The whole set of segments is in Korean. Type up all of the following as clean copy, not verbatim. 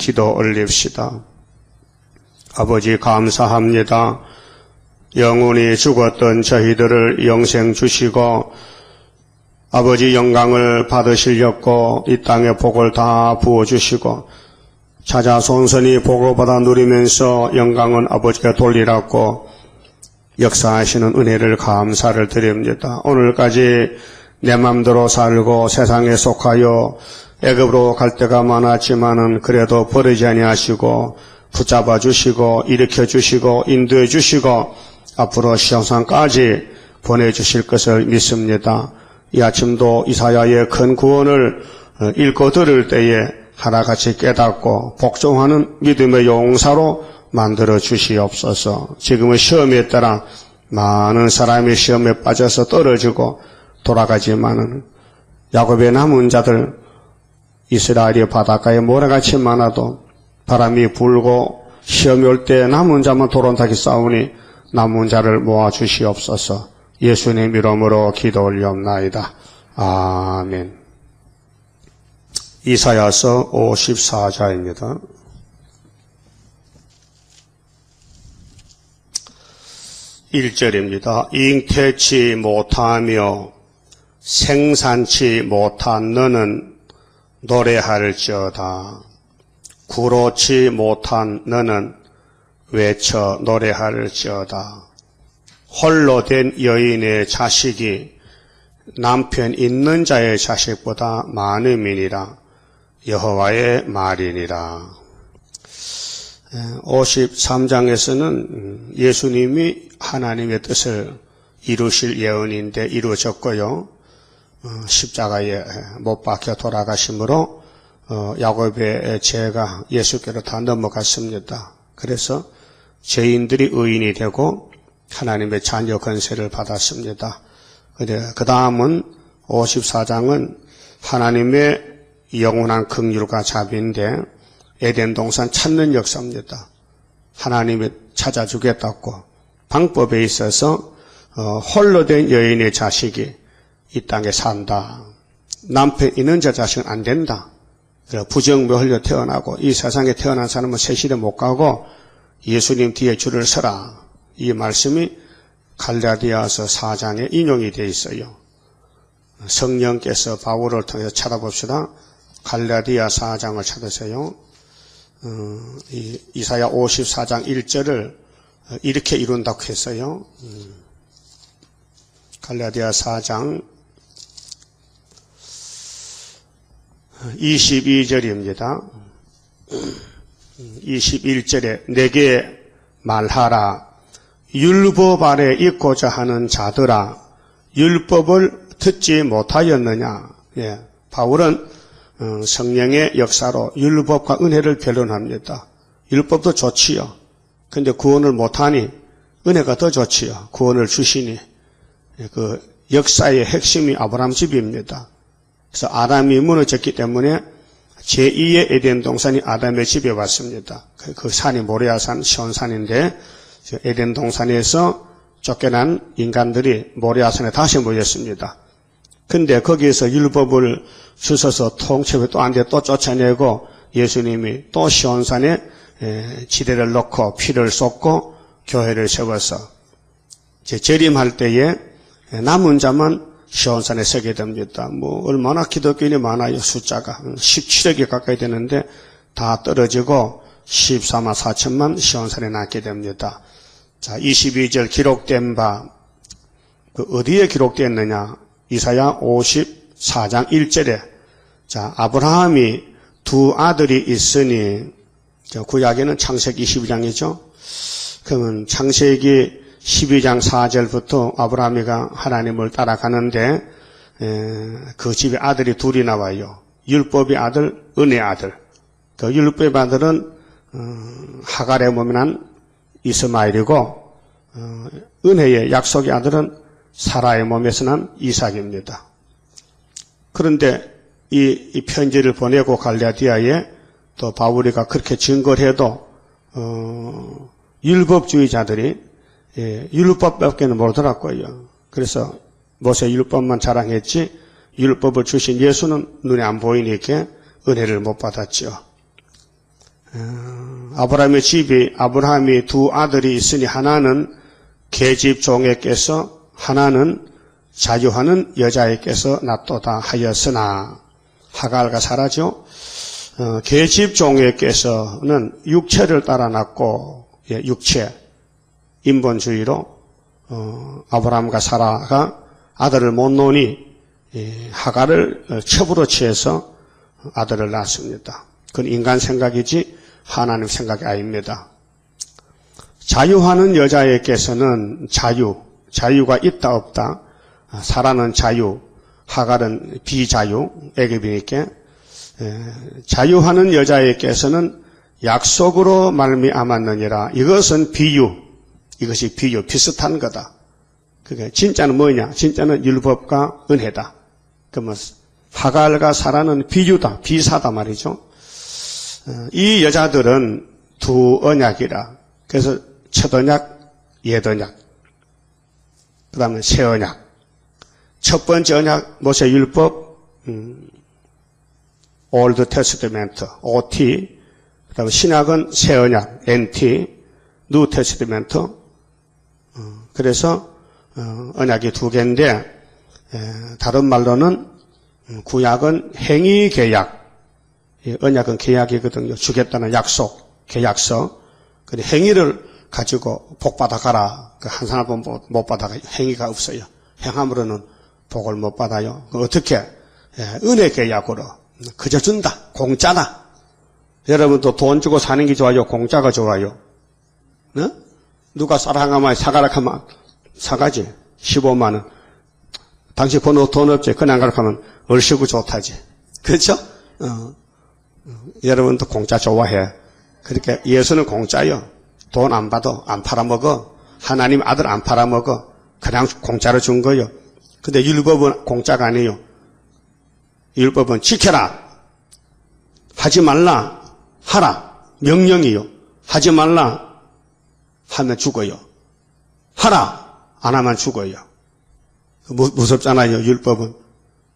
기도 올립시다. 아버지 감사합니다. 영원히 죽었던 저희들을 영생 주시고 아버지 영광을 받으시려고 이 땅의 복을 다 부어주시고 찾아 손선이 복을 받아 누리면서 영광은 아버지가 돌리라고 역사하시는 은혜를 감사를 드립니다. 오늘까지 내 맘대로 살고 세상에 속하여 애굽으로 갈 때가 많았지만은 그래도 버리지 아니하시고 붙잡아 주시고 일으켜 주시고 인도해 주시고 앞으로 시험상까지 보내주실 것을 믿습니다. 이 아침도 이사야의 큰 구원을 읽고 들을 때에 하나같이 깨닫고 복종하는 믿음의 용사로 만들어 주시옵소서. 지금은 시험에 따라 많은 사람이 시험에 빠져서 떨어지고 돌아가지만은 야곱의 남은 자들 이스라엘이 바닷가에 모래같이 많아도 바람이 불고 시험이 올 때 남은 자만 도론다기 싸우니 남은 자를 모아 주시옵소서. 예수님 이름으로 기도 올리옵나이다. 아멘. 이사야서 54자입니다. (1절입니다) 잉태치 못하며 생산치 못한 너는 노래할지어다. 구로치 못한 너는 외쳐 노래할지어다. 홀로 된 여인의 자식이 남편 있는 자의 자식보다 많음이니라. 여호와의 말이니라. 53장에서는 예수님이 하나님의 뜻을 이루실 예언인데 이루어졌고요. 십자가에 못 박혀 돌아가심으로 야곱의 죄가 예수께로 다 넘어갔습니다. 그래서 죄인들이 의인이 되고 하나님의 자녀 권세를 받았습니다. 그 다음은 54장은 하나님의 영원한 긍휼과 자비인데 에덴 동산 찾는 역사입니다. 하나님이 찾아주겠다고 방법에 있어서 홀로 된 여인의 자식이 이 땅에 산다. 남편 있는 자 자식은 안 된다. 부정묘홀로 태어나고 이 세상에 태어난 사람은 세실에 못 가고 예수님 뒤에 줄을 서라. 이 말씀이 갈라디아서 4장에 인용이 되어 있어요. 성령께서 바울을 통해서 찾아봅시다. 갈라디아 4장을 찾으세요. 이사야 54장 1절을 이렇게 이룬다고 했어요. 갈라디아 4장 22절입니다. 21절에 내게 말하라. 율법 아래 있고자 하는 자들아, 율법을 듣지 못하였느냐. 예, 바울은 성령의 역사로 율법과 은혜를 변론합니다. 율법도 좋지요. 근데 구원을 못하니 은혜가 더 좋지요. 구원을 주시니. 그 역사의 핵심이 아브라함 집입니다. 그래서 아담이 무너졌기 때문에 제2의 에덴 동산이 아담의 집에 왔습니다. 그 산이 모리아산, 시온산인데 에덴 동산에서 쫓겨난 인간들이 모리아산에 다시 모였습니다. 근데 거기에서 율법을 주셔서 통째로 또 안 돼 또 쫓아내고 예수님이 또 시온산에 지대를 넣고 피를 쏟고 교회를 세워서 재림할 때에 남은 자만 시온산에 서게 됩니다. 얼마나 기독교인이 많아요. 숫자가 17억이 가까이 되는데 다 떨어지고 14만 4천만 시온산에 남게 됩니다. 자, 22절 기록된 바 어디에 기록되었느냐? 이사야 54장 1절에 자, 아브라함이 두 아들이 있으니 구약에는 창세기 22장이죠. 그러면 창세기 12장 4절부터 아브라함이가 하나님을 따라가는데 그 집에 아들이 둘이 나와요. 율법의 아들, 은혜의 아들. 그 율법의 아들은 하갈의 몸에 난 이스마엘이고 은혜의 약속의 아들은 사라의 몸에서 난 이삭입니다. 그런데 이 편지를 보내고 갈라디아에 또 바울이가 그렇게 증거를 해도 율법주의자들이 율법밖에는 모르더라고요. 그래서 모세 율법만 자랑했지 율법을 주신 예수는 눈에 안 보이니까 은혜를 못 받았죠. 아브라함의 집이 아브라함이 두 아들이 있으니 하나는 계집 종에게서 하나는 자유하는 여자에게서 낳도다 하였으나 하갈과 사라죠. 계집 종에게서는 육체를 따라 낳고 육체 인본주의로 아브라함과 사라가 아들을 못 놓으니 하갈을 첩으로 취해서 아들을 낳습니다. 그건 인간 생각이지 하나님 생각이 아닙니다. 자유하는 여자에게서는 자유가 있다 없다. 사라는 자유, 하갈은 비자유, 애굽이니까 자유하는 여자에게서는 약속으로 말미암았느니라. 이것은 비유, 이것이 비유, 비슷한 거다. 그게 진짜는 뭐냐? 진짜는 율법과 은혜다. 그러면 하갈과 사라는 비유다, 비사다 말이죠. 이 여자들은 두 언약이라. 그래서 첫 언약, 옛 언약, 그 다음에 새 언약. 첫 번째 언약, 모세 율법, 올드 테스트멘트, OT, 그 다음에 신약은 새 언약, NT, 뉴 테스트멘트. 그래서 언약이 두 개인데, 다른 말로는 구약은 행위 계약, 언약은 계약이거든요. 주겠다는 약속, 계약서. 근데 행위를 가지고 복 받아가라. 한 사람은 못 받아가 행위가 없어요. 행함으로는 복을 못 받아요. 어떻게? 은혜 계약으로 그저 준다. 공짜다. 여러분도 돈 주고 사는 게 좋아요? 공짜가 좋아요? 네? 누가 사랑하면 사가라 하면 사가지. 15만 원. 당신 번호 돈 없지? 그냥 가라 하면 얼씨구 좋다지. 그렇죠? 여러분도 공짜 좋아해. 그러니까 예수는 공짜요. 돈 안 받아. 안 팔아먹어. 하나님 아들 안 팔아먹어. 그냥 공짜로 준 거요. 근데 율법은 공짜가 아니에요. 율법은 지켜라. 하지 말라. 하라. 명령이요. 하지 말라. 하면 죽어요. 하라. 안 하면 죽어요. 무섭잖아요. 율법은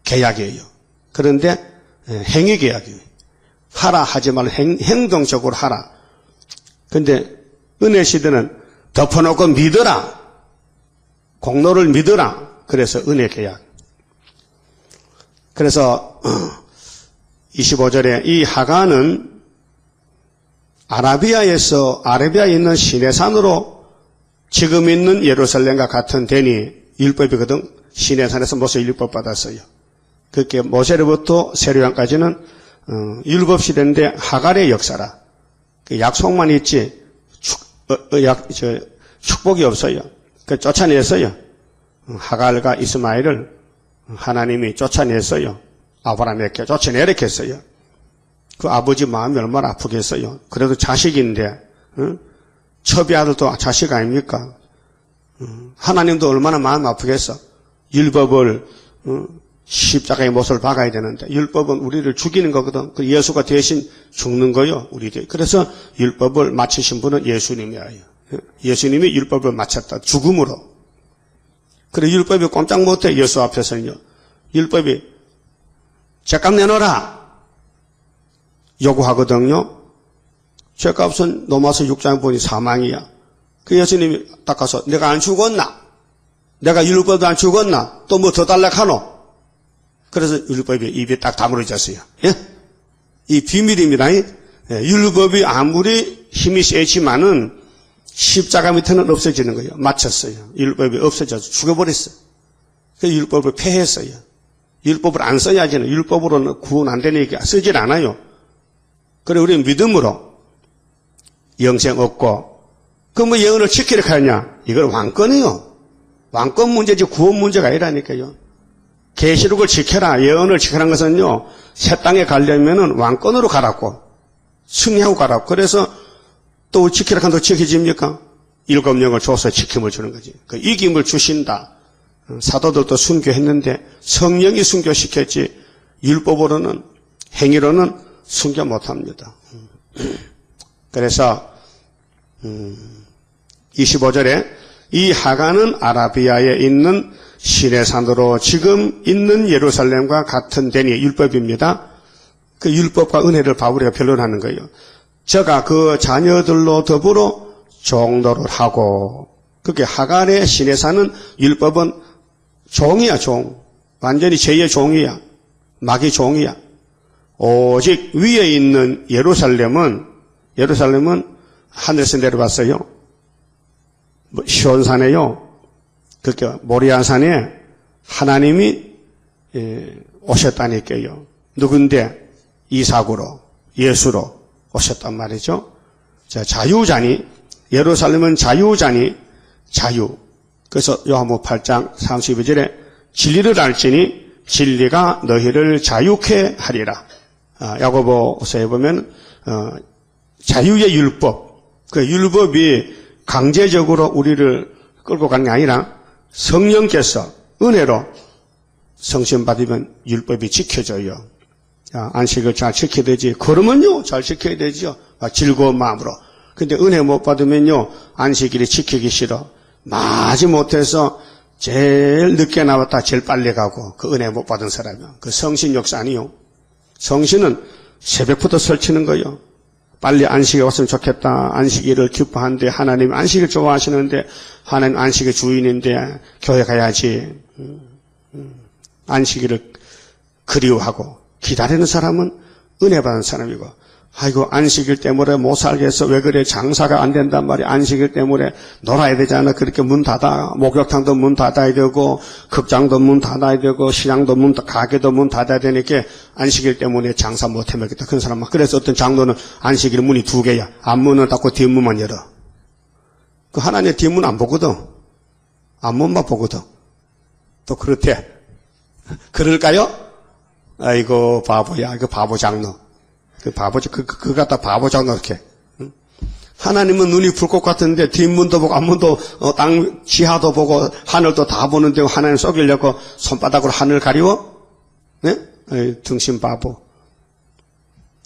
계약이에요. 그런데 행위 계약이에요. 하라 하지 말라. 행동적으로 하라. 근데 은혜 시대는 덮어놓고 믿어라. 공로를 믿어라. 그래서 은혜 계약. 그래서 25절에 이 하간은 아라비아에 있는 시내산으로 지금 있는 예루살렘과 같은 데니 율법이거든. 시내산에서 모세 율법 받았어요. 그렇게 모세로부터 세례요한까지는 율법 시대인데 하갈의 역사라. 그 약속만 있지 축복이 없어요. 그 쫓아냈어요. 하갈과 이스마엘을 하나님이 쫓아냈어요. 아브라함에게 쫓아내렸겠어요. 그 아버지 마음이 얼마나 아프겠어요. 그래도 자식인데 첩의 아들도 자식 아닙니까? 하나님도 얼마나 마음 아프겠어. 율법을 십자가의 못을 박아야 되는데 율법은 우리를 죽이는 거거든. 그 예수가 대신 죽는 거요. 우리들. 그래서 율법을 마치신 분은 예수님이에요. 예수님이 율법을 마쳤다. 죽음으로. 그래 율법이 꼼짝 못해. 예수 앞에서는요. 율법이 죄값 내놓으라 요구하거든요. 죄값은 로마서 6장 보니 사망이야. 그 예수님이 딱 가서 내가 안 죽었나? 내가 율법도 안 죽었나? 또 뭐 더 달라카노? 그래서 율법이 입에 딱 다물어졌어요. 예? 이 비밀입니다. 율법이 아무리 힘이 세지만은 십자가 밑에는 없어지는 거예요. 맞췄어요. 율법이 없어져서 죽어버렸어요. 그 율법을 폐했어요. 율법을 안 써야지는 율법으로는 구원 안 되는 얘기 쓰질 않아요. 그래 우리는 믿음으로 영생 얻고 그럼 뭐 예언을 지키려고 하냐? 이걸 왕권이요. 왕권 문제지 구원 문제가 아니라니까요. 계시록을 지켜라. 예언을 지켜라는 것은요. 새 땅에 가려면은 왕권으로 가라고. 승리하고 가라고. 그래서 또 지키라고 한다고 지켜집니까? 7명을 줘서 지킴을 주는 거지. 그 이김을 주신다. 사도들도 순교했는데 성령이 순교시켰지 율법으로는 행위로는 순교 못합니다. 그래서 25절에 이 하간은 아라비아에 있는 시내산으로 지금 있는 예루살렘과 같은 데니 율법입니다. 그 율법과 은혜를 바울이가 변론하는 거예요. 저가 그 자녀들로 더불어 종노를 하고, 그게 하갈의 신에 사는 율법은 종이야, 종. 완전히 죄의 종이야. 마귀 종이야. 오직 위에 있는 예루살렘은 하늘에서 내려왔어요. 시온산에요. 그게 모리아산에 하나님이 오셨다니까요. 누군데? 이삭으로, 예수로 오셨단 말이죠. 자, 자유자니, 예루살렘은 자유자니, 자유. 그래서 요한복음 8장 32절에 진리를 알지니 진리가 너희를 자유케 하리라. 야고보서에 보면 자유의 율법, 그 율법이 강제적으로 우리를 끌고 가는 게 아니라 성령께서 은혜로 성신 받으면 율법이 지켜져요. 안식을 잘 지켜야 되지. 걸으면요 잘 지켜야 되죠. 즐거운 마음으로. 근데 은혜 못 받으면요 안식일이 지키기 싫어. 마지못해서 제일 늦게 나왔다 제일 빨리 가고, 그 은혜 못 받은 사람이요. 그 성신 역사 아니요. 성신은 새벽부터 설치는 거예요. 빨리 안식에 왔으면 좋겠다. 안식일을 기뻐하는데 하나님 안식일 좋아하시는데, 하나님 안식의 주인인데 교회 가야지. 안식일을 그리워하고 기다리는 사람은 은혜 받은 사람이고, 아이고 안식일 때문에 못 살겠어. 왜 그래? 장사가 안 된단 말이야. 안식일 때문에 놀아야 되잖아. 그렇게 문 닫아. 목욕탕도 문 닫아야 되고, 극장도 문 닫아야 되고, 시장도 가게도 문 닫아야 되니까 안식일 때문에 장사 못 해먹겠다. 그런 사람 막. 그래서 어떤 장로는 안식일 문이 2개야. 앞문은 닫고 뒷문만 열어. 그 하나님의 뒷문 안 보거든. 앞문만 보거든. 또 그렇대. 그럴까요? 아이고 바보야. 이거 바보 장로. 그 바보지, 그거 갖다 바보장로 이렇게. 응? 하나님은 눈이 불꽃 같은데 뒷문도 보고 앞문도 땅 지하도 보고 하늘도 다 보는데 하나님 속이려고 손바닥으로 하늘 가리워? 네? 등신 바보.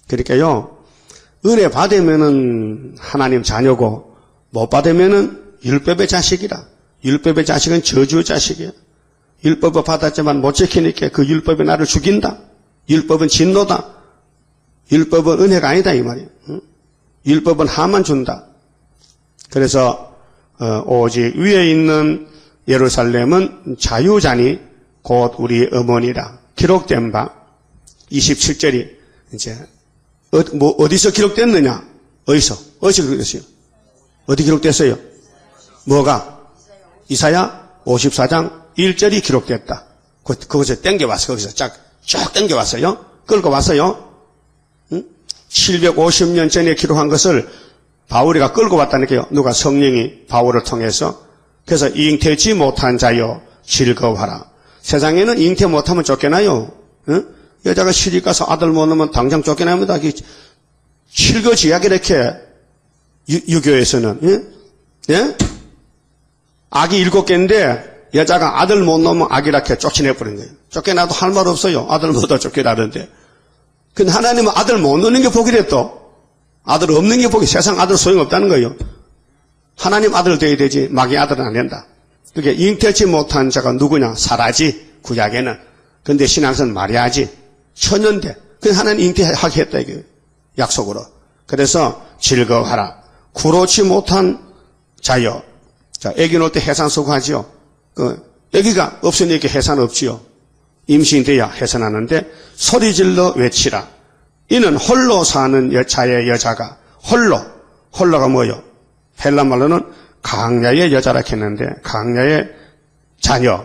그러니까요, 은혜 받으면은 하나님 자녀고, 못 받으면은 율법의 자식이라. 율법의 자식은 저주의 자식이야. 율법을 받았지만 못 지키니까 그 율법이 나를 죽인다. 율법은 진노다. 율법은 은혜가 아니다 이 말이에요. 율법은 하만 준다. 그래서 오직 위에 있는 예루살렘은 자유자니 곧 우리 어머니라 기록된 바 27절이 이제 어디서 기록됐느냐? 어디서 기록됐어요? 어디 기록됐어요? 뭐가? 이사야 54장 1절이 기록됐다. 거기서 땡겨왔어. 거기서 쭉 땡겨왔어요. 끌고 왔어요. 750년 전에 기록한 것을 바울이가 끌고 왔다니까요. 누가? 성령이 바울을 통해서. 그래서 잉태치 못한 자여 즐거워하라. 세상에는 잉태 못하면 쫓겨나요. 응? 여자가 시집 가서 아들 못 낳으면 당장 쫓겨납니다. 실거지약이 이렇게 유교에서는. 응? 예? 아기 7개인데 여자가 아들 못 낳으면 아기 이렇게 쫓겨내버린 거예요. 쫓겨나도 할 말 없어요. 아들 못하 쫓겨나는데. 근데 하나님은 아들 못 낳는 게 복이래 또. 아들 없는 게 복이. 세상 아들 소용없다는 거예요. 하나님 아들 돼야 되지 마귀 아들은 안 된다. 그게 잉태치 못한 자가 누구냐? 사라지 구약에는. 근데 신앙서는 마리아지 처녀인데 그래서 하나님 잉태하게 했다 이게 약속으로. 그래서 즐거워하라. 구로치 못한 자여. 자, 아기 놓을 때 해산 수고하지요. 아기가 없으니까 해산 없지요. 임신돼야 해산하는데 소리질러 외치라. 이는 홀로 사는 여자의 여자가 홀로가 뭐요? 헬라 말로는 강야의 여자라 했는데 강야의 자녀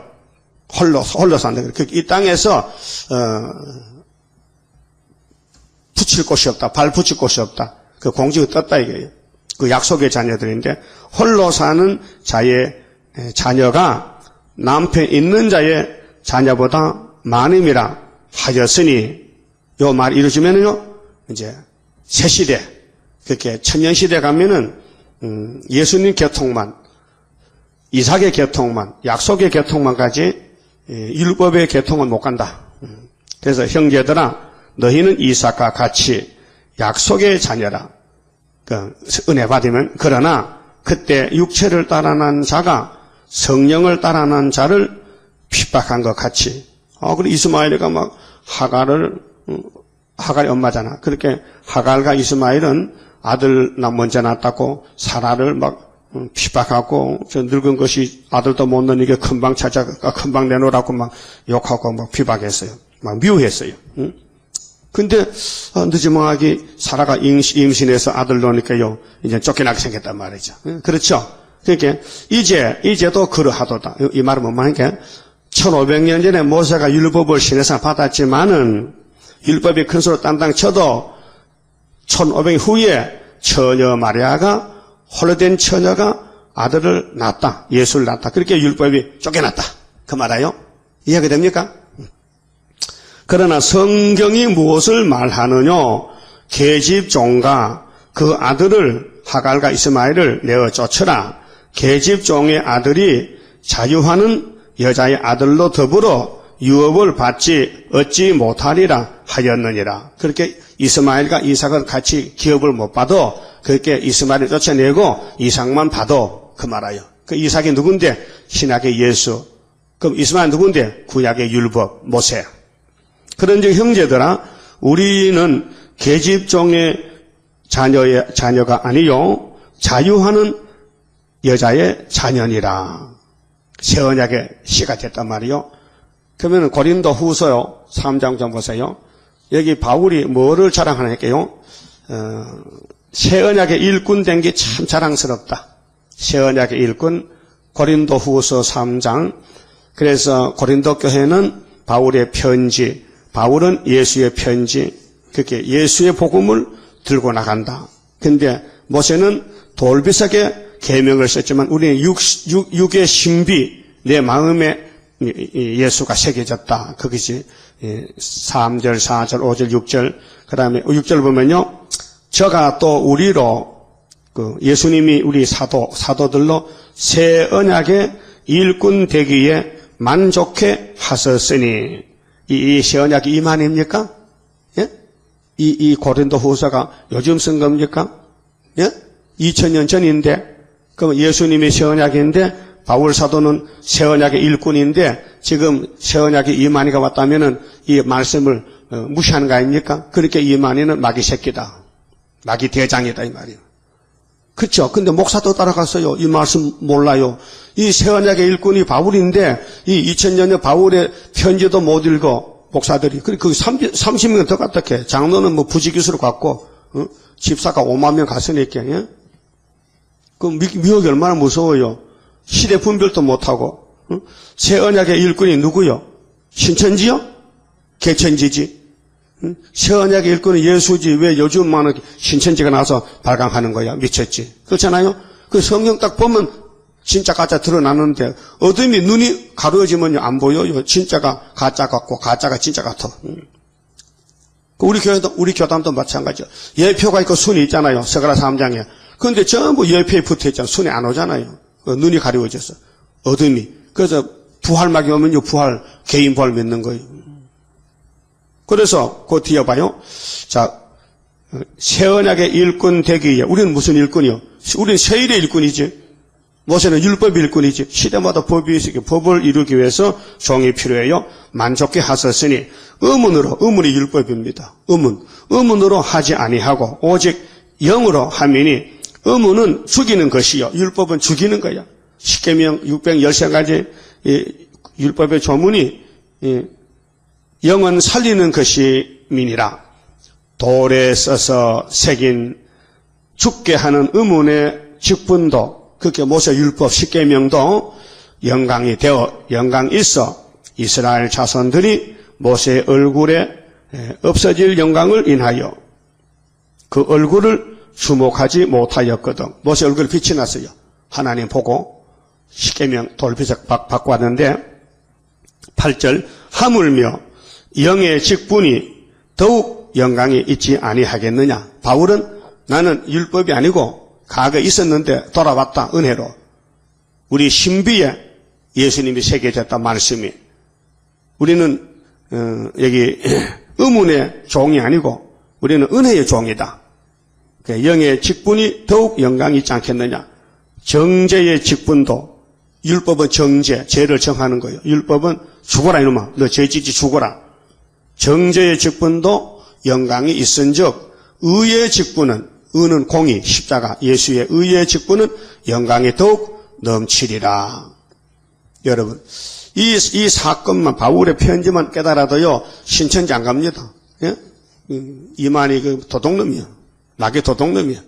홀로 산다. 이 땅에서 붙일 곳이 없다. 발 붙일 곳이 없다. 그 공지가 떴다 이게요. 그 약속의 자녀들인데 홀로 사는 자의 자녀가 남편 있는 자의 자녀보다 많음이라 하였으니 요 말 이루어지면요 이제 새 시대 그렇게 천년 시대 가면은 예수님 계통만 이삭의 계통만 약속의 계통만까지 율법의 계통은 못 간다. 그래서 형제들아 너희는 이삭과 같이 약속의 자녀라. 은혜 받으면 그러나 그때 육체를 따라난 자가 성령을 따라난 자를 핍박한 것 같이. 그리고 이스마엘이가 막 하갈이 엄마잖아. 그렇게 하갈과 이스마엘은 아들 나 먼저 낳았다고 사라를 막 핍박하고 저 늙은 것이 아들도 못 낳으니까 금방 찾아가 금방 내놓으라고 막 욕하고 막 핍박했어요. 막 미워했어요. 응? 근데 늦지막하게 사라가 임신해서 아들 놓으니까요 이제 쫓겨나게 생겼단 말이죠. 응? 그렇죠? 그러니까 이제도 그러하도다. 이 말은 뭔 말이니까 1500년 전에 모세가 율법을 신에서 받았지만은 율법이 큰 소리 땅땅 쳐도 1500년 후에 처녀 마리아가 홀로 된 처녀가 아들을 낳았다. 예수를 낳았다. 그렇게 율법이 쫓겨났다. 그 말이에요. 이해가 됩니까? 그러나 성경이 무엇을 말하느냐? 계집종과 그 아들을 하갈과 이스마엘을 내어 쫓으라. 계집종의 아들이 자유하는 여자의 아들로 더불어 유업을 받지 얻지 못하리라 하였느니라. 그렇게 이스마엘과 이삭은 같이 기업을 못 받아 그렇게 이스마엘을 쫓아내고 이삭만 받아 그 말아요. 그 이삭이 누군데? 신약의 예수. 그럼 이스마엘 누군데? 구약의 율법 모세. 그런즉 형제들아 우리는 계집종의 자녀가 아니요 자유하는 여자의 자녀니라. 새 언약의 씨가 됐단 말이요. 그러면 고린도 후서요 3장 좀 보세요. 여기 바울이 뭐를 자랑하냐니까요. 새 언약의 일꾼 된 게 참 자랑스럽다. 새 언약의 일꾼 고린도 후서 3장. 그래서 고린도 교회는 바울의 편지, 바울은 예수의 편지, 그렇게 예수의 복음을 들고 나간다. 근데 모세는 돌비석에 계명을 썼지만 우리는 육의 신비, 내 마음에 예수가 새겨졌다. 그것이 3절, 4절, 5절, 6절. 그 다음에 6절 보면요. 저가 또 우리로 예수님이 우리 사도들로 새 언약의 일꾼 되기에 만족해 하셨으니 이 새 언약이 이만입니까? 예? 이 고린도 후서가 요즘 쓴 겁니까? 예? 2000년 전인데 그럼 예수님이 새 언약인데 바울 사도는 새 언약의 일꾼인데 지금 새 언약의 이만희가 왔다면은 이 말씀을 무시하는 거 아닙니까? 그렇게 이만희는 마귀 새끼다. 마귀 대장이다 이 말이에요. 그렇죠? 근데 목사도 따라갔어요. 이 말씀 몰라요. 이 새 언약의 일꾼이 바울인데 이 2000년에 바울의 편지도 못 읽어 목사들이. 그리고 30명 더 갔다해. 장로는 뭐 부지기수로 갔고 집사가 5만 명 갔으니까. 예? 그 미혹이 얼마나 무서워요. 시대 분별도 못하고. 새 언약의 일꾼이 누구요? 신천지요? 개천지지. 새 언약의 일꾼은 예수지. 왜 요즘 많은 신천지가 나와서 발광하는 거야? 미쳤지. 그렇잖아요? 그 성경 딱 보면 진짜 가짜 드러나는데 어둠이 눈이 가려지면 안 보여요. 진짜가 가짜 같고 가짜가 진짜 같아. 우리 교단도 마찬가지죠. 예표가 있고 순이 있잖아요. 스가랴 3장에. 그런데 전부 예표에 붙어 있잖아요. 순이 안 오잖아요. 눈이 가려워져서. 어둠이. 그래서 부활막이 오면요. 개인 부활 믿는 거예요. 그래서 그 뒤에 봐요. 자, 새 언약의 일꾼 되기 위해 우리는 무슨 일꾼이요? 우리는 세일의 일꾼이지. 모세는 율법의 일꾼이지. 시대마다 법이 있으니 법을 이루기 위해서 종이 필요해요. 만족해 하셨으니 의문이 율법입니다. 의문으로 하지 아니하고 오직 영으로 하미니 의문은 죽이는 것이요. 율법은 죽이는 거야. 십계명 613가지 율법의 조문이 영은 살리는 것이민이라. 돌에 써서 새긴 죽게 하는 의문의 직분도 그렇게 모세 율법 십계명도 영광이 되어 영광 있어 이스라엘 자손들이 모세의 얼굴에 없어질 영광을 인하여 그 얼굴을 주목하지 못하였거든. 모세 얼굴 빛이 났어요. 하나님 보고 십계명 돌비석 받고 왔는데 8절 하물며 영의 직분이 더욱 영광이 있지 아니하겠느냐. 바울은 나는 율법이 아니고 과거에 있었는데 돌아왔다. 은혜로. 우리 신비에 예수님이 새겨졌다 말씀이. 우리는 여기 의문의 종이 아니고 우리는 은혜의 종이다. 영의 직분이 더욱 영광이 있지 않겠느냐. 정죄의 직분도 율법은 정죄, 죄를 정하는 거예요. 율법은 죽어라 이놈아. 너 죄짓지 죽어라. 정죄의 직분도 영광이 있은즉 의의 직분은 의는 공의, 십자가, 예수의 의의 직분은 영광이 더욱 넘치리라. 여러분, 이 사건만, 바울의 편지만 깨달아도요, 신천지 안 갑니다. 예? 이만희 그 도둑놈이야. 낙의 도둑놈이야.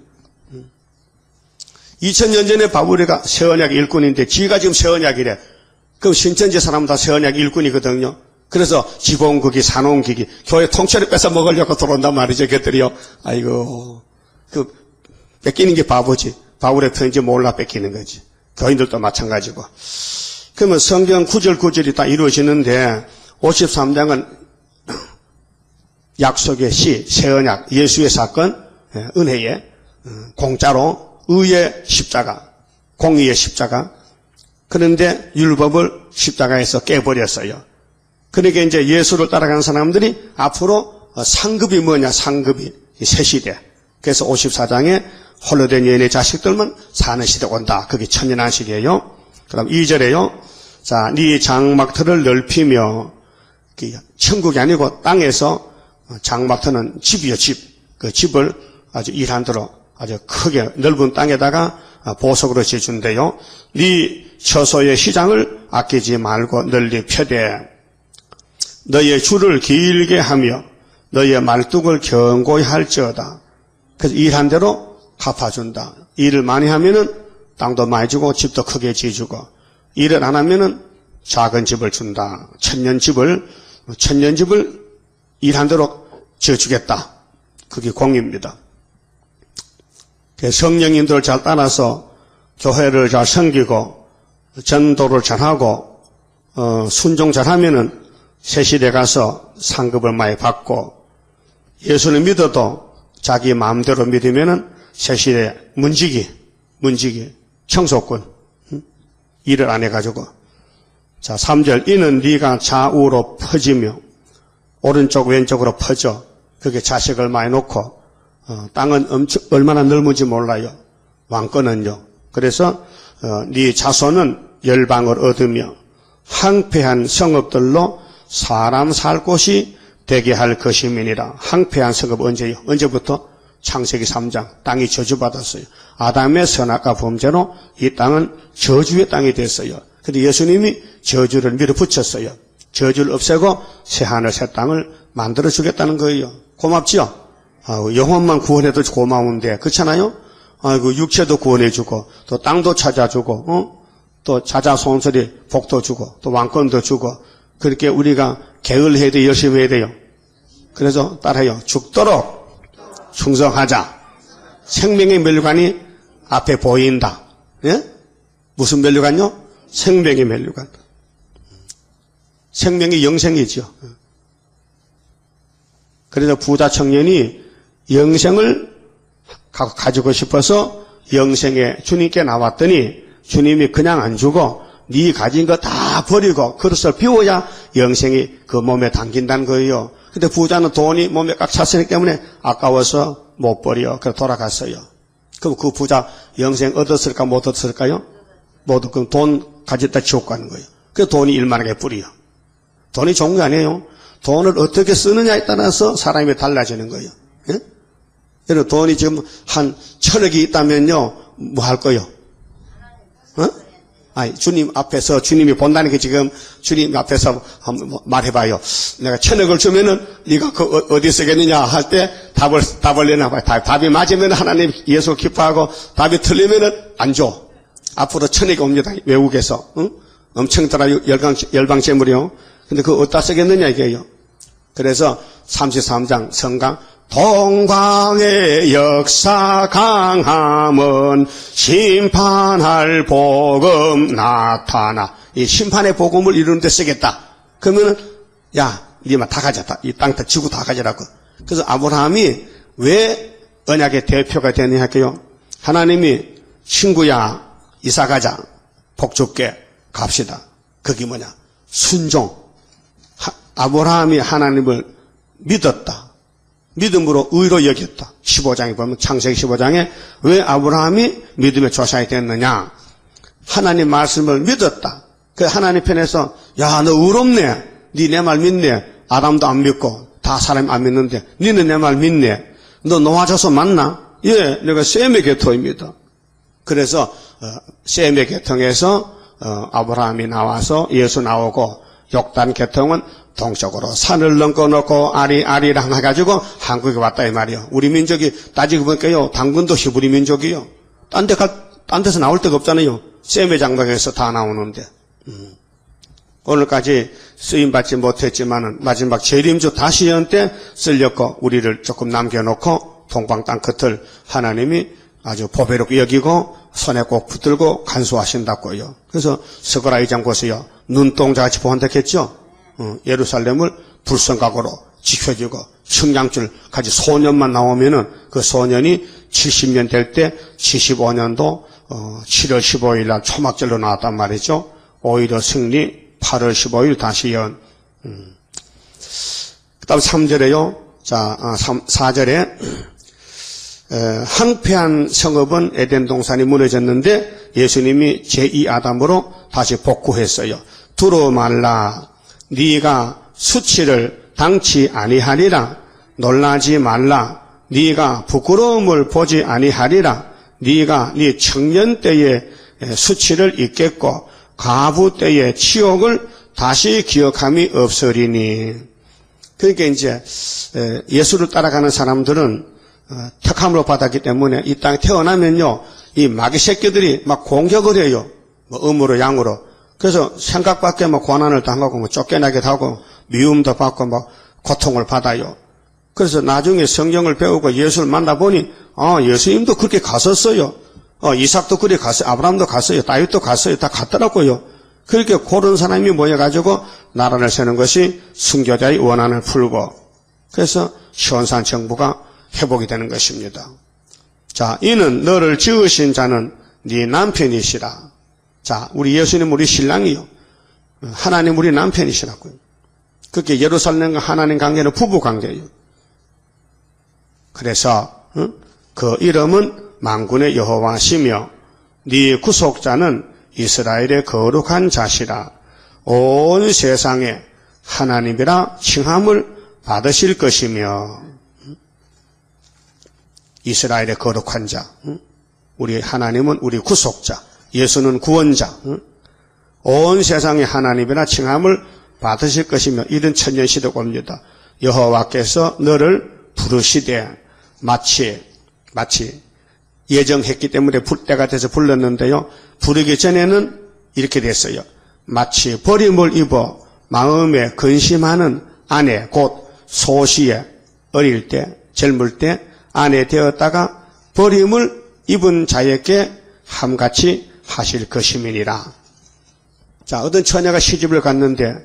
2000년 전에 바울이가 새언약 일꾼인데, 지가 지금 새언약이래. 그럼 신천지 사람은 다 새언약 일꾼이거든요. 그래서 지공국이, 산홍기기, 교회 통째로 뺏어 먹으려고 들어온단 말이죠, 걔들이요. 아이고, 뺏기는 게 바보지. 바울의 편지 몰라 뺏기는 거지. 교인들도 마찬가지고. 그러면 성경 구절구절이 다 이루어지는데, 53장은 약속의 시, 새언약, 예수의 사건, 은혜의, 공짜로, 의의 십자가, 공의의 십자가. 그런데 율법을 십자가에서 깨버렸어요. 그러니까 이제 예수를 따라가는 사람들이 앞으로 상급이 뭐냐, 상급이 새 시대. 그래서 54장에 홀로 된 여인의 자식들만 사는 시대 온다. 그게 천년안식이에요. 그럼 2절에요. 자, 네 장막터를 넓히며, 천국이 아니고 땅에서 장막터는 집이요, 집. 그 집을 아주 일한대로 아주 크게 넓은 땅에다가 보석으로 지어준대요. 네 처소의 시장을 아끼지 말고 널리 펴되 너의 줄을 길게 하며 너의 말뚝을 견고히 할지어다. 그래서 일한 대로 갚아준다. 일을 많이 하면은 땅도 많이 주고 집도 크게 지어주고, 일을 안 하면은 작은 집을 준다. 천년집을 일한 대로 지어주겠다. 그게 공입니다. 성령님들을 잘 따라서 교회를 잘 섬기고 전도를 잘하고 순종 잘하면은 새시대 가서 상급을 많이 받고, 예수를 믿어도 자기 마음대로 믿으면은 새시대 문지기, 청소꾼, 일을 안 해가지고. 자, 3절, 이는 네가 좌우로 퍼지며 오른쪽 왼쪽으로 퍼져. 그게 자식을 많이 놓고, 땅은 얼마나 넓은지 몰라요. 왕권은요. 그래서 네 자손은 열방을 얻으며 항폐한 성읍들로 사람 살 곳이 되게 할 것임이니라. 항폐한 성읍 언제요? 언제부터? 창세기 3장. 땅이 저주받았어요. 아담의 선악과 범죄로 이 땅은 저주의 땅이 됐어요. 그런데 예수님이 저주를 밀어붙였어요. 저주를 없애고 새 하늘 새 땅을 만들어주겠다는 거예요. 고맙지요? 영혼만 구원해도 고마운데, 그렇잖아요? 아이고, 육체도 구원해주고, 또 땅도 찾아주고, 또 자자손손이 복도 주고, 또 왕권도 주고, 그렇게 우리가 게을러야 돼요? 열심히 해야 돼요? 그래서 따라해요. 죽도록 충성하자. 생명의 멸류관이 앞에 보인다. 예? 무슨 멸류관요? 생명의 멸류관. 생명이 영생이죠. 그래서 부자 청년이 영생을 가지고 싶어서 영생에 주님께 나왔더니 주님이 그냥 안 주고 네 가진 거 다 버리고 그릇을 비워야 영생이 그 몸에 담긴다는 거예요. 근데 부자는 돈이 몸에 꽉 찼으기 때문에 아까워서 못 버려. 그래서 돌아갔어요. 그럼 그 부자 영생 얻었을까 못 얻었을까요? 못 얻고 그럼 돈 가졌다 지옥 가는 거예요. 그래서 돈이 일만하게 뿌려. 돈이 좋은 게 아니에요. 돈을 어떻게 쓰느냐에 따라서 사람이 달라지는 거예요. 예? 여러분 돈이 지금 한 1000억이 있다면요, 뭐 할 거예요? 아니, 주님 앞에서 주님이 본다는 게 지금 주님 앞에서 한번 말해봐요. 내가 1000억을 주면은 네가 그 어디 쓰겠느냐 할 때 답을 내놔봐요. 답이 맞으면 하나님 예수 기뻐하고 답이 틀리면은 안 줘. 앞으로 1000억이 옵니다. 외국에서. 응? 엄청 따라 열방제물이요. 근데 그거 어디다 쓰겠느냐 이게요. 그래서 33장 성강 동방의 역사 강함은 심판할 복음 나타나. 이 심판의 복음을 이루는 데 쓰겠다. 그러면은 야 니만 다 가져다. 이 땅 다 지구 다 가져라고. 그래서 아브라함이 왜 언약의 대표가 되느냐 할게요. 하나님이 친구야 이사 가자. 복 줄게. 갑시다. 그게 뭐냐? 순종. 아브라함이 하나님을 믿었다. 믿음으로 의로 여겼다. 15장에 보면 창세기 15장에 왜 아브라함이 믿음의 조상이 됐느냐? 하나님 말씀을 믿었다. 그 하나님 편에서 야 너 의롭네. 니 내 말 믿네. 아담도 안 믿고 다 사람이 안 믿는데 니는 내 말 믿네. 너 노아져서 맞나? 예, 내가 셈의 계통입니다. 그래서 셈의 계통에서 아브라함이 나와서 예수 나오고 욕단 계통은 동쪽으로 산을 넘겨놓고 아리랑 해가지고 한국에 왔다 이 말이요. 우리 민족이 따지고 보니까요, 당근도 히브리 민족이요. 딴 데서 나올 데가 없잖아요. 셈의 장막에서 다 나오는데. 오늘까지 쓰임받지 못했지만은 마지막 재림주 다시연 때 쓰려고 우리를 조금 남겨놓고 동방 땅 끝을 하나님이 아주 보배롭게 여기고 손에 꼭 붙들고 간수하신다고요. 그래서 스가랴 2장 보세요. 눈동자같이 보한다했죠. 예루살렘을 불성각으로 지켜주고 청량줄까지 소년만 나오면은 그 소년이 70년 될 때 75년도 7월 15일 날 초막절로 나왔단 말이죠. 오히려 승리 8월 15일 다시 연. 그 다음 3절에요. 자, 4절에 황폐한 성읍은 에덴 동산이 무너졌는데 예수님이 제2아담으로 다시 복구했어요. 두루 말라 네가 수치를 당치 아니하리라. 놀라지 말라. 네가 부끄러움을 보지 아니하리라. 네가 네 청년 때의 수치를 잊겠고 가부 때의 치욕을 다시 기억함이 없으리니. 그러니까 이제 예수를 따라가는 사람들은 택함으로 받았기 때문에 이 땅에 태어나면요, 이 마귀 새끼들이 막 공격을 해요. 뭐 음으로 양으로. 그래서 생각밖에 뭐 고난을 당하고 뭐 쫓겨나기도 하고 미움도 받고 뭐 고통을 받아요. 그래서 나중에 성경을 배우고 예수를 만나보니 예수님도 그렇게 갔었어요. 이삭도 그렇게 갔어요. 아브라함도 갔어요. 다윗도 갔어요. 다 갔더라고요. 그렇게 그런 사람이 모여가지고 나라를 세는 것이 순교자의 원한을 풀고, 그래서 시온산 정부가 회복이 되는 것입니다. 자, 이는 너를 지으신 자는 네 남편이시라. 자, 우리 예수님 우리 신랑이요. 하나님 우리 남편이시라고요. 그렇게 예루살렘과 하나님 관계는 부부 관계예요. 그래서 그 이름은 만군의 여호와시며 네 구속자는 이스라엘의 거룩한 자시라. 온 세상에 하나님이라 칭함을 받으실 것이며. 이스라엘의 거룩한 자, 우리 하나님은 우리 구속자, 예수는 구원자, 온 세상에 하나님이라 칭함을 받으실 것이며 이런 천년시대가 옵니다. 여호와께서 너를 부르시되 마치 예정했기 때문에 때가 돼서 불렀는데요. 부르기 전에는 이렇게 됐어요. 마치 버림을 입어 마음에 근심하는 아내 곧 소시에 어릴 때 젊을 때 아내 되었다가 버림을 입은 자에게 함같이 하실 것임이니라. 자, 어떤 처녀가 시집을 갔는데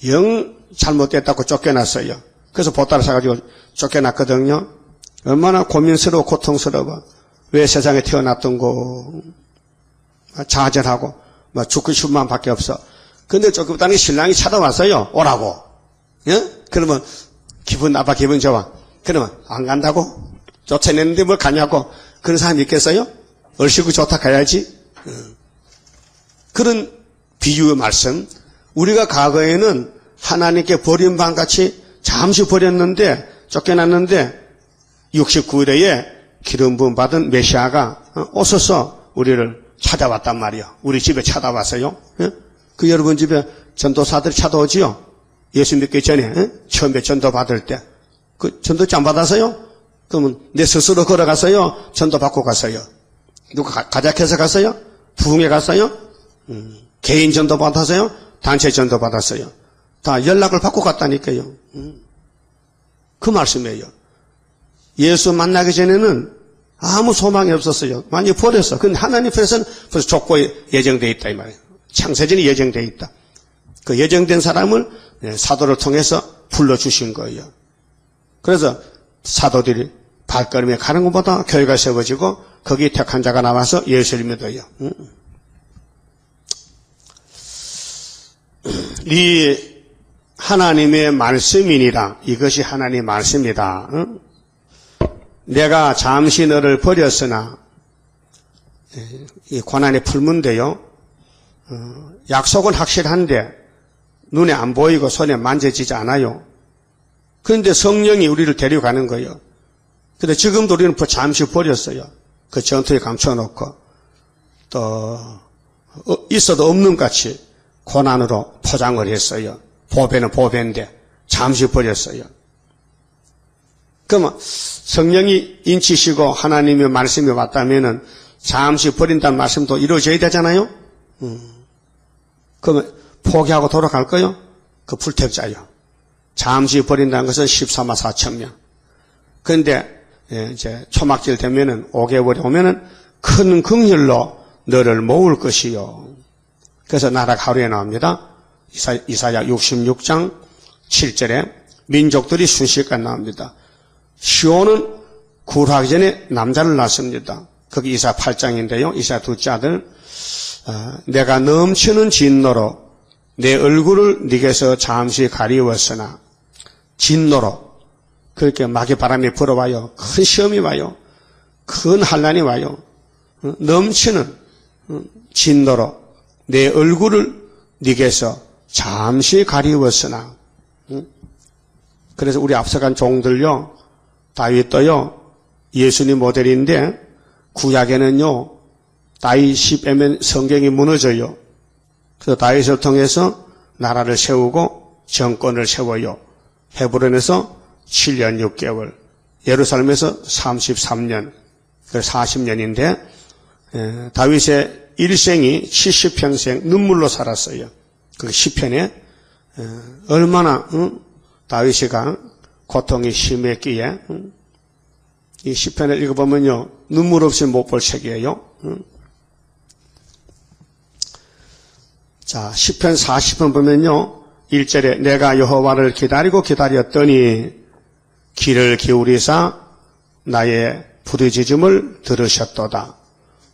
영 잘못됐다고 쫓겨났어요. 그래서 보따리 사가지고 쫓겨났거든요. 얼마나 고민스러워 고통스러워. 왜 세상에 태어났던고. 좌절하고 죽고 싶은 마음밖에 없어. 근데 조금 있다가 신랑이 찾아왔어요. 오라고. 예? 그러면 기분 나빠 기분 좋아. 그러면 안 간다고? 쫓아냈는데 뭘 가냐고. 그런 사람이 있겠어요? 얼씨구 좋다 가야지. 그런 비유의 말씀. 우리가 과거에는 하나님께 버림반같이 잠시 버렸는데 쫓겨났는데 69일에 기름 부음 받은 메시아가 오셔서 우리를 찾아왔단 말이요. 우리 집에 찾아왔어요. 그 여러분 집에 전도사들이 찾아오지요. 예수 믿기 전에 처음에 전도 받을 때 그 전도지 안 받았어요? 그러면 내 스스로 걸어갔어요? 전도 받고 갔어요? 누가 가작해서 갔어요? 부흥회 갔어요? 개인 전도 받았어요? 단체 전도 받았어요? 다 연락을 받고 갔다니까요. 그 말씀이에요. 예수 만나기 전에는 아무 소망이 없었어요. 많이 버렸어. 근데 하나님 편에서는 벌써 족보에 예정되어 있다 이 말이에요. 창세전이 예정되어 있다. 그 예정된 사람을 사도를 통해서 불러주신 거예요. 그래서 사도들이 발걸음에 가는 것보다 교회가 세워지고 거기 택한 자가 나와서 예수를 믿어요. 이 하나님의 말씀이니라. 이것이 하나님의 말씀이다. 내가 잠시 너를 버렸으나 이 고난의 풀문데요. 약속은 확실한데 눈에 안 보이고 손에 만져지지 않아요. 그런데 성령이 우리를 데려가는 거예요. 근데 지금도 우리는 잠시 버렸어요. 그 전투에 감춰놓고 또 있어도 없는 같이 고난으로 포장을 했어요. 보배는 보배인데 잠시 버렸어요. 그러면 성령이 인치시고 하나님의 말씀이 왔다면은 잠시 버린다는 말씀도 이루어져야 되잖아요. 그러면 포기하고 돌아갈 거요? 그 불택자요. 잠시 버린다는 것은 14만 4천 명. 그런데 이제 초막질 되면은 5개월에 오면은 큰 긍휼로 너를 모을 것이요. 그래서 나라가 하루에 나옵니다. 이사야 66장 7절에 민족들이 순식간 나옵니다. 시온은 굴하기 전에 남자를 낳습니다. 거기 이사야 8장인데요. 이사야 둘째 아들 내가 넘치는 진노로 내 얼굴을 네게서 잠시 가리웠으나 진노로 그렇게 마귀 바람이 불어와요. 큰 시험이 와요. 큰 환난이 와요. 넘치는 진노로 내 얼굴을 네게서 잠시 가리웠으나 그래서 우리 앞서간 종들요. 다윗도요. 예수님 모델인데 구약에는요. 다윗이 빼면 성경이 무너져요. 그래서 다윗을 통해서 나라를 세우고 정권을 세워요. 헤브론에서 7년 6개월, 예루살렘에서 33년, 40년인데 다윗의 일생이 70평생 눈물로 살았어요. 그 시편에 얼마나 다윗이가 고통이 심했기에 이 시편을 읽어보면요. 눈물 없이 못 볼 책이에요. 자, 시편 40편 보면요. 1절에 내가 여호와를 기다리고 기다렸더니 귀를 기울이사 나의 부르짖음을 들으셨도다.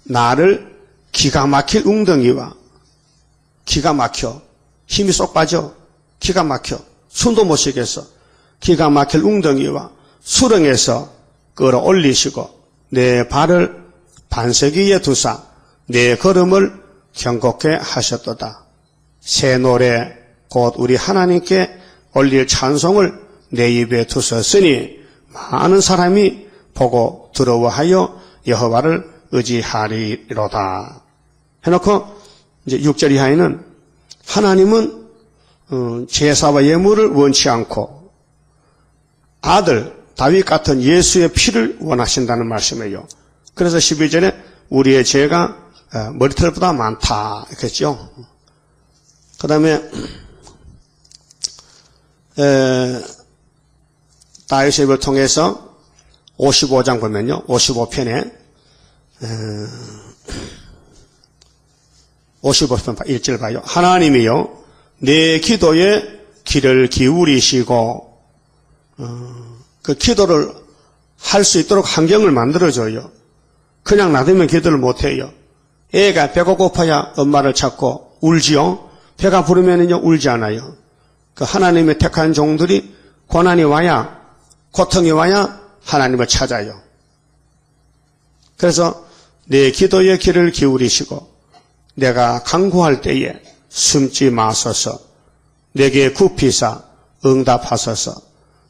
나를 기가 막힐 웅덩이와 기가 막혀 힘이 쏙 빠져 기가 막혀 숨도 못 쉬겠어 기가 막힐 웅덩이와 수렁에서 끌어올리시고 내 발을 반석 위에 두사 내 걸음을 경고케 하셨도다. 새 노래 곧 우리 하나님께 올릴 찬송을 내 입에 두셨으니 많은 사람이 보고 두려워하여 여호와를 의지하리로다. 해놓고 이제 6절 이하에는 하나님은 제사와 예물을 원치 않고 아들 다윗 같은 예수의 피를 원하신다는 말씀이에요. 그래서 12절에 우리의 죄가 머리털보다 많다 그랬죠. 그 다음에 다윗의 입을 통해서 55장 보면요. 55편에 55편 1절 봐요. 하나님이요 내 기도에 귀를 기울이시고 그 기도를 할 수 있도록 환경을 만들어줘요. 그냥 놔두면 기도를 못해요. 애가 배가 고파야 엄마를 찾고 울지요. 배가 부르면은요 울지 않아요. 그 하나님의 택한 종들이 고난이 와야 고통이 와야 하나님을 찾아요. 그래서 내 기도에 귀를 기울이시고 내가 간구할 때에 숨지 마소서. 내게 굽히사 응답하소서.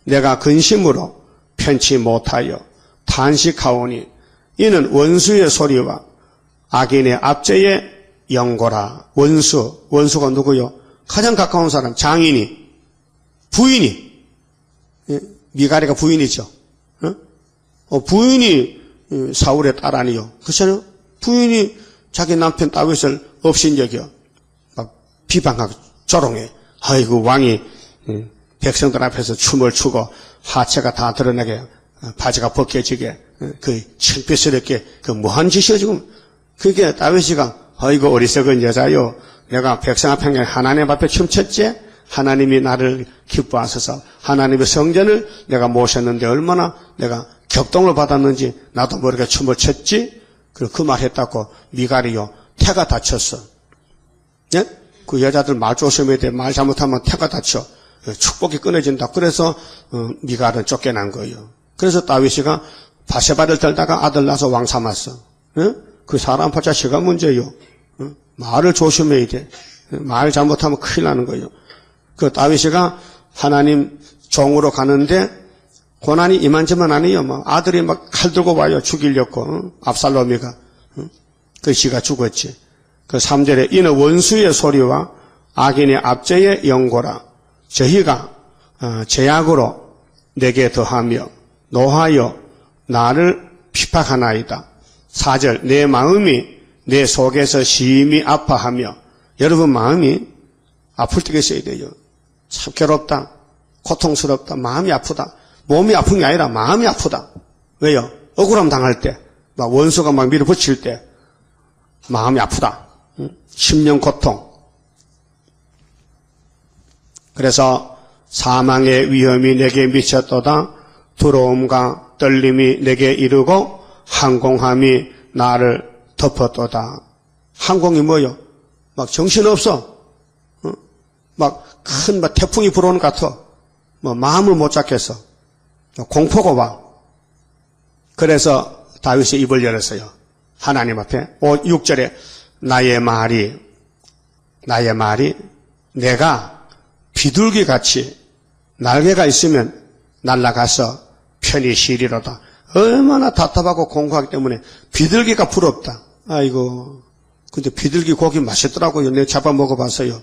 내가 근심으로 편치 못하여 탄식하오니 이는 원수의 소리와 악인의 압제의 영고라. 원수가 누구요? 가장 가까운 사람, 장인이, 부인이, 미가리가 부인이죠. 부인이 사울의 딸 아니요. 그렇잖아요? 부인이 자기 남편 다윗을 업신여겨 막 비방하고 조롱해. 아이고 왕이 백성들 앞에서 춤을 추고 하체가 다 드러나게 바지가 벗겨지게 그 창피스럽게 그 뭐한 짓이요 지금. 그게 다윗이가 아이고 어리석은 여자요. 내가 백성 앞에 하나님 앞에 춤췄지? 하나님이 나를 기뻐하셔서 하나님의 성전을 내가 모셨는데 얼마나 내가 격동을 받았는지 나도 모르게 춤을 췄지? 그리고 그 말 했다고 미갈이요. 태가 다쳤어. 예? 그 여자들 말 조심해야 돼. 말 잘못하면 태가 다쳐. 축복이 끊어진다. 그래서 미갈은 쫓겨난 거예요. 그래서 다윗이가 바세바를 들다가 아들 낳아서 왕 삼았어. 예? 그 사람 자체가 문제예요. 말을 조심해야 돼. 말 잘못하면 큰일 나는 거예요. 그 다윗이가 하나님 종으로 가는데 고난이 이만저만 아니에요. 뭐 아들이 막 칼 들고 와요. 죽이려고. 압살롬이가. 그 씨가 죽었지. 그 3절에 이는 원수의 소리와 악인의 압제의 연고라. 저희가 제약으로 내게 더하며 노하여 나를 핍박하나이다. 4절 내 마음이 내 속에서 심히 아파하며. 여러분 마음이 아플 때가 있어야 돼요. 참 괴롭다. 고통스럽다. 마음이 아프다. 몸이 아픈 게 아니라 마음이 아프다. 왜요? 억울함 당할 때, 막 원수가 막 밀어붙일 때 마음이 아프다. 심령 고통. 그래서 사망의 위험이 내게 미쳤도다. 두려움과 떨림이 내게 이르고 항공함이 나를 덮었도다. 항공이 뭐요? 막 정신없어. 막 큰 태풍이 불어오는 것 같아. 뭐 마음을 못 잡겠어. 공포가 와. 그래서 다윗이 입을 열었어요. 하나님 앞에. 6절에 나의 말이 내가 비둘기같이 날개가 있으면 날아가서 편히 쉬리로다. 얼마나 답답하고 공고하기 때문에 비둘기가 부럽다. 아이고. 근데 비둘기 고기 맛있더라고요. 내가 잡아 먹어봤어요.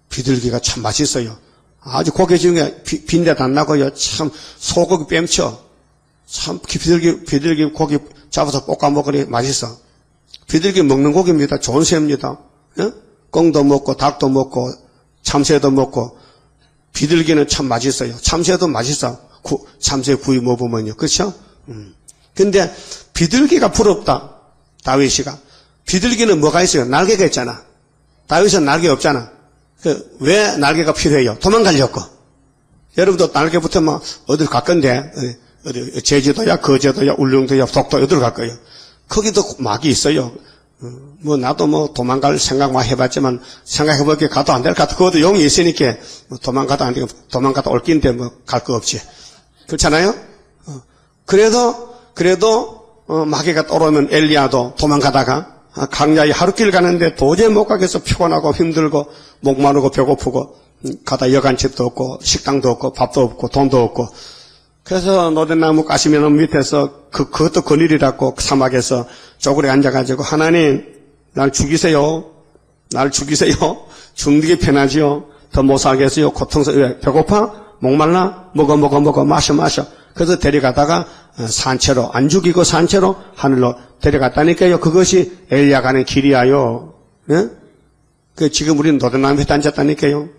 비둘기가 참 맛있어요. 아주 고기 중에 빈대도 안 나고요. 참 소고기 뺨쳐. 참 비둘기 고기 잡아서 볶아 먹으니 맛있어. 비둘기 먹는 고기입니다. 좋은 새입니다. 예? 꿩도 먹고 닭도 먹고 참새도 먹고 비둘기는 참 맛있어요. 참새도 맛있어. 참새 구이 먹으면요. 그렇죠? 근데 비둘기가 부럽다. 다윗이가. 비둘기는 뭐가 있어요? 날개가 있잖아. 다윗은 날개 없잖아. 왜 날개가 필요해요? 도망가려고. 여러분도 날개부터 막 어딜 갈 건데, 어디 제주도야, 거제도야, 울릉도야, 독도 어디로 갈 거예요? 거기도 막이 있어요. 뭐 나도 뭐 도망갈 생각만 해봤지만 생각해보기에 가도 안 될 것 같아. 그것도 용이 있으니까 뭐 도망가도 안 되고 도망가다 올 긴데 뭐 갈 거 없지. 그렇잖아요? 그래도 마귀가 떠오르면 엘리야도 도망가다가 강야에 하루길 가는데 도저히 못 가겠어. 피곤하고 힘들고 목 마르고 배고프고 가다 여간집도 없고 식당도 없고 밥도 없고 돈도 없고 그래서 노대나무 가시면 밑에서 그것도 거닐이라고 사막에서 쪼그려 앉아가지고 하나님 날 죽이세요. 죽는 게 편하지요. 더 못 살겠어요. 왜 배고파? 목말라? 먹어 마셔. 그래서 데려가다가 산채로 안 죽이고 산채로 하늘로 데려갔다니까요. 그것이 엘리야 가는 길이야요. 예? 지금 우리는 노대나무 밑에 앉았다니까요.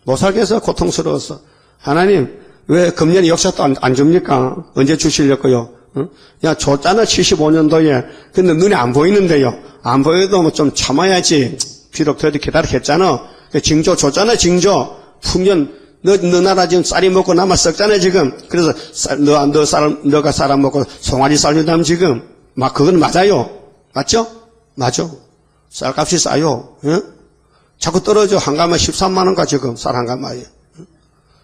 못 살겠어. 고통스러워서. 하나님 왜 금년에 역사도 안 줍니까? 언제 주시려고요? 응? 야 줬잖아 75년도에. 근데 눈에 안 보이는데요. 안 보여도 뭐 좀 참아야지. 비록 더디 기다렸잖아. 징조 줬잖아 징조. 풍년 너 나라 지금 쌀이 먹고 남아 썩잖아 지금. 그래서 너가 쌀 먹고 송아지 쌀 준다면 지금 막 그건 맞아요. 맞죠? 맞아. 쌀값이 싸요. 응? 자꾸 떨어져. 한 가마에 13만 원가 지금 쌀 한 가마에.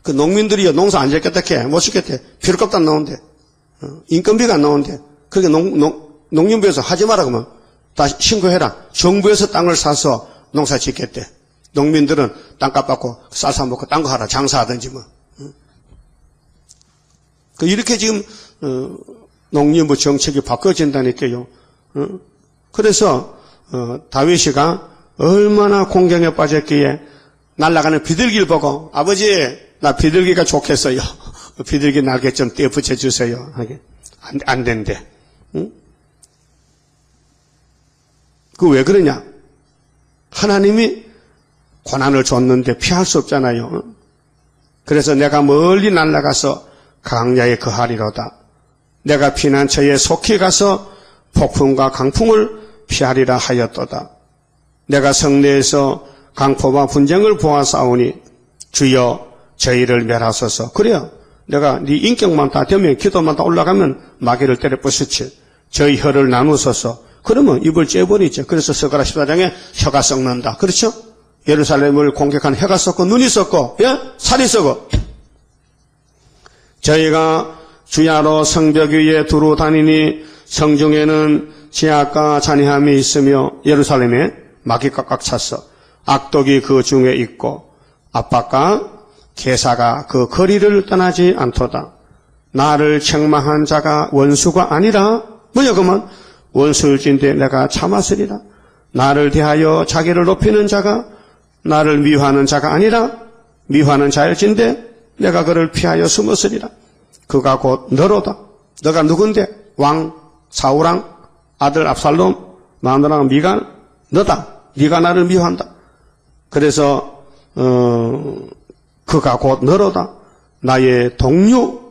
그 농민들이요 농사 안 짓겠다 해. 못 짓겠대. 필요값도 안 나온대. 인건비가 안 나온대. 그러니까 농림부에서 하지 마라 그러면 다 신고해라. 정부에서 땅을 사서 농사 짓겠대. 농민들은 땅값 받고 쌀 사 먹고 딴 거 하라. 장사하든지 뭐. 이렇게 지금 농림부 정책이 바꿔진다니까요. 그래서 다윗이가 얼마나 공경에 빠졌기에 날아가는 비둘기를 보고 아버지 나 비둘기가 좋겠어요. 비둘기 날개 좀 떼어 붙여주세요. 안 된대. 응? 그 왜 그러냐? 하나님이 고난을 줬는데 피할 수 없잖아요. 그래서 내가 멀리 날아가서 강야에 거하리로다. 내가 피난처에 속히 가서 폭풍과 강풍을 피하리라 하였도다. 내가 성내에서 강포와 분쟁을 보아싸우니 주여 저희를 멸하소서. 그래요. 내가 네 인격만 다 되면 기도만 다 올라가면 마귀를 때려 부수지. 저희 혀를 나누소서. 그러면 입을 째버리죠. 그래서 스가랴 14장에 혀가 썩는다. 그렇죠? 예루살렘을 공격한 혀가 썩고 눈이 썩고 예? 살이 썩어. 저희가 주야로 성벽 위에 두루 다니니 성중에는 제약과 잔해함이 있으며 예루살렘에 마귀가 꽉 찼어. 악독이 그 중에 있고 압박과 계사가 그 거리를 떠나지 않도다. 나를 책망한 자가 원수가 아니라 뭐냐 그러면 원수일진데 내가 참았으리라. 나를 대하여 자기를 높이는 자가 나를 미워하는 자가 아니라 미워하는 자일진데 내가 그를 피하여 숨었으리라. 그가 곧 너로다. 너가 누군데? 왕 사울왕 아들 압살롬 마누라 미갈 너다. 네가 나를 미워한다. 그래서 그가 곧 너로다. 나의 동료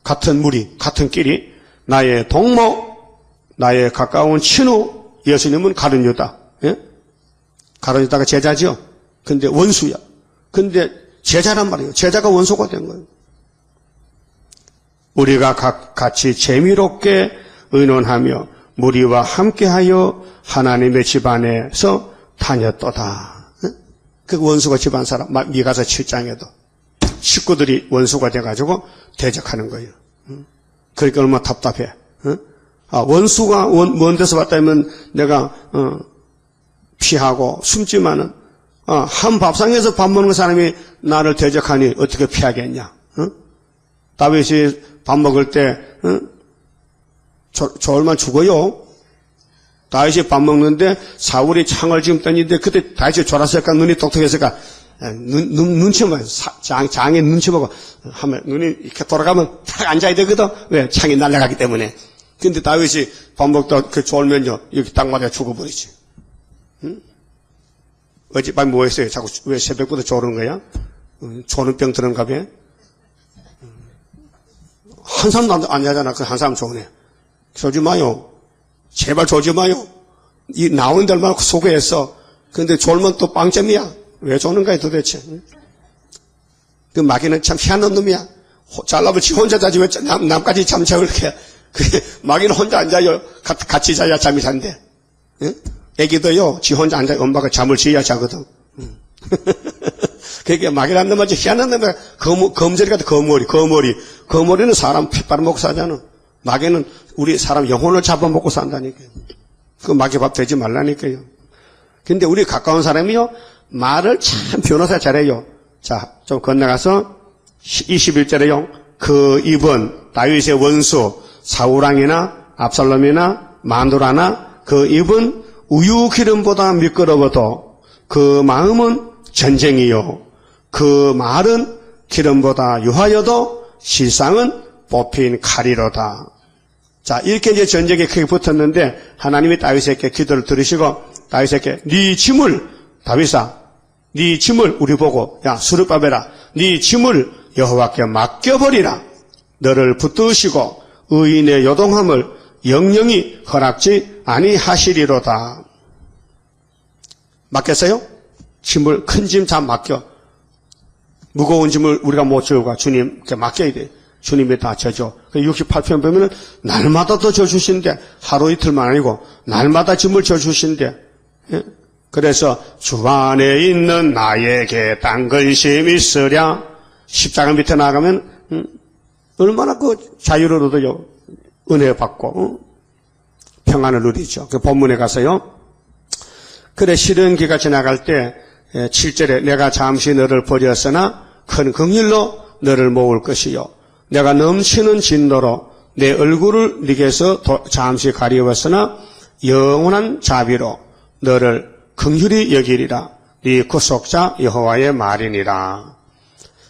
같은 무리 같은 끼리 나의 동무 나의 가까운 친구. 예수님은 가룟유다. 예? 가룟유다가 제자죠. 근데 원수야. 근데 제자란 말이에요. 제자가 원수가 된 거예요. 우리가 같이 재미롭게 의논하며 무리와 함께하여 하나님의 집안에서 다녔도다. 그 원수가 집안 사람, 미가서 7장에도 식구들이 원수가 돼가지고 대적하는 거예요. 그러니까 얼마나 답답해. 원수가 먼 데서 왔다면 내가 피하고 숨지만은 한 밥상에서 밥 먹는 사람이 나를 대적하니 어떻게 피하겠냐? 다윗이 밥 먹을 때 졸만 죽어요. 다윗이 밥 먹는데 사울이 창을 지금 던지는데 그때 다윗이 졸았을까 눈이 똑똑했을까 눈치만 장에 눈치 보고 하면 눈이 이렇게 돌아가면 딱 앉아야 되거든. 왜? 창이 날아가기 때문에. 근데 다윗이 밥 먹다 그 졸면요 여기 딱 맞아 죽어버리지. 응? 어젯밤 뭐 했어요? 자꾸 왜 새벽부터 졸은 거야? 조는 병 드는가 봐. 한 사람도 안 하잖아. 그 한 사람 좋으네. 조지 마요. 제발 조지 마요. 이 나오는 데만 소개했어. 근데 졸면 또 빵점이야. 왜 조는 거야 도대체? 그 마귀는 참 희한한 놈이야. 잘나면 지 혼자 자지 왜 남까지 잠자 그렇게. 그 마귀는 혼자 앉아요. 같이 자야 잠이 잔대. 응? 애기도요. 지 혼자 앉아 엄마가 잠을 지어야 자거든. 그러니까 마귀란 놈은 희한한 놈이야. 검저리 같아. 거머리는 사람 피 빨아먹고 사잖아. 마귀는 우리 사람 영혼을 잡아먹고 산다니까요. 그 마귀 밥 되지 말라니까요. 근데 우리 가까운 사람이요. 말을 참 변호사 잘해요. 자, 좀 건너가서 21절에요. 그 입은 다윗의 원수 사울왕이나 압살롬이나 마누라나 그 입은 우유 기름보다 미끄러워도 그 마음은 전쟁이요. 그 말은 기름보다 유하여도 실상은 뽑힌 칼이로다. 자, 이렇게 이제 전쟁에 크게 붙었는데 하나님이 다윗에게 기도를 들으시고 다윗에게 네 짐을 다윗아 네 짐을 우리 보고 야 수르바벨아 네 짐을 여호와께 맡겨버리라. 너를 붙드시고 의인의 요동함을 영영히 허락지 아니하시리로다. 맡겼어요? 짐을 큰 짐 다 맡겨. 무거운 짐을 우리가 못 지어가 주님께 맡겨야 돼. 주님이 다 져줘. 68편 보면은 날마다 더 져주신대. 하루 이틀만 아니고 날마다 짐을 져주신대. 예? 그래서 주 안에 있는 나에게 딴 근심 있으랴. 십자가 밑에 나가면 얼마나 그 자유를 얻어요. 은혜 받고 평안을 누리죠. 그 본문에 가서요. 그래 시련기가 지나갈 때 7절에 내가 잠시 너를 버렸으나 큰 긍휼로 너를 모을 것이요. 내가 넘치는 진노로 내 얼굴을 네게서 잠시 가리웠으나 영원한 자비로 너를 긍휼히 여기리라. 네 구속자 여호와의 말이니라.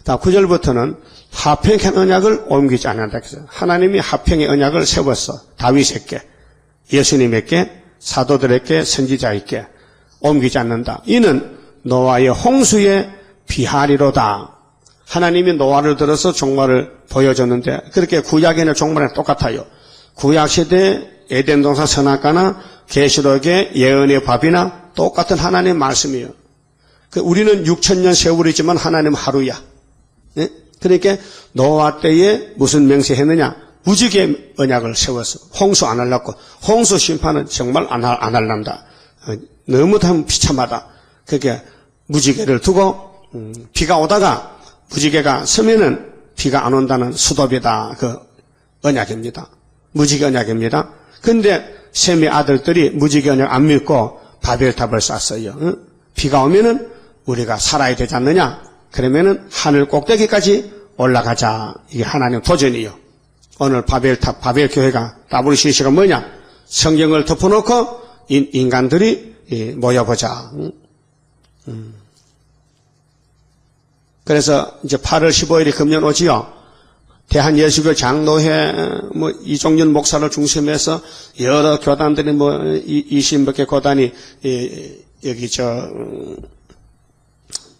자, 9절부터는 화평의 언약을 옮기지 않는다. 하나님이 화평의 언약을 세웠어. 다윗에게, 예수님에게, 사도들에게, 선지자에게 옮기지 않는다. 이는 노아의 홍수의 비하리로다. 하나님이 노아를 들어서 종말을 보여줬는데 그렇게 구약에는 종말은 똑같아요. 구약시대 에덴 동산 선악과나 계시록의 예언의 밥이나 똑같은 하나님의 말씀이에요. 우리는 6,000년 세월이지만 하나님은 하루야. 네? 그러니까 노아 때에 무슨 맹세했느냐? 무지개 언약을 세웠어. 홍수 안 하려고. 홍수 심판은 정말 안 할란다. 너무 비참하다. 그렇게 무지개를 두고 비가 오다가 무지개가 서면은 비가 안 온다는 수도비다. 그 언약입니다. 무지개 언약입니다. 근데 셈의 아들들이 무지개 언약 안 믿고 바벨탑을 쌌어요. 응? 비가 오면은 우리가 살아야 되지 않느냐? 그러면은 하늘 꼭대기까지 올라가자. 이게 하나님 도전이요. 오늘 바벨 교회가 WCC가 뭐냐? 성경을 덮어놓고 인간들이 모여보자. 그래서 이제 8월 15일이 금년 오지요. 대한예수교 장로회 이종윤 목사를 중심해서 여러 교단들이 20몇 개 교단이 여기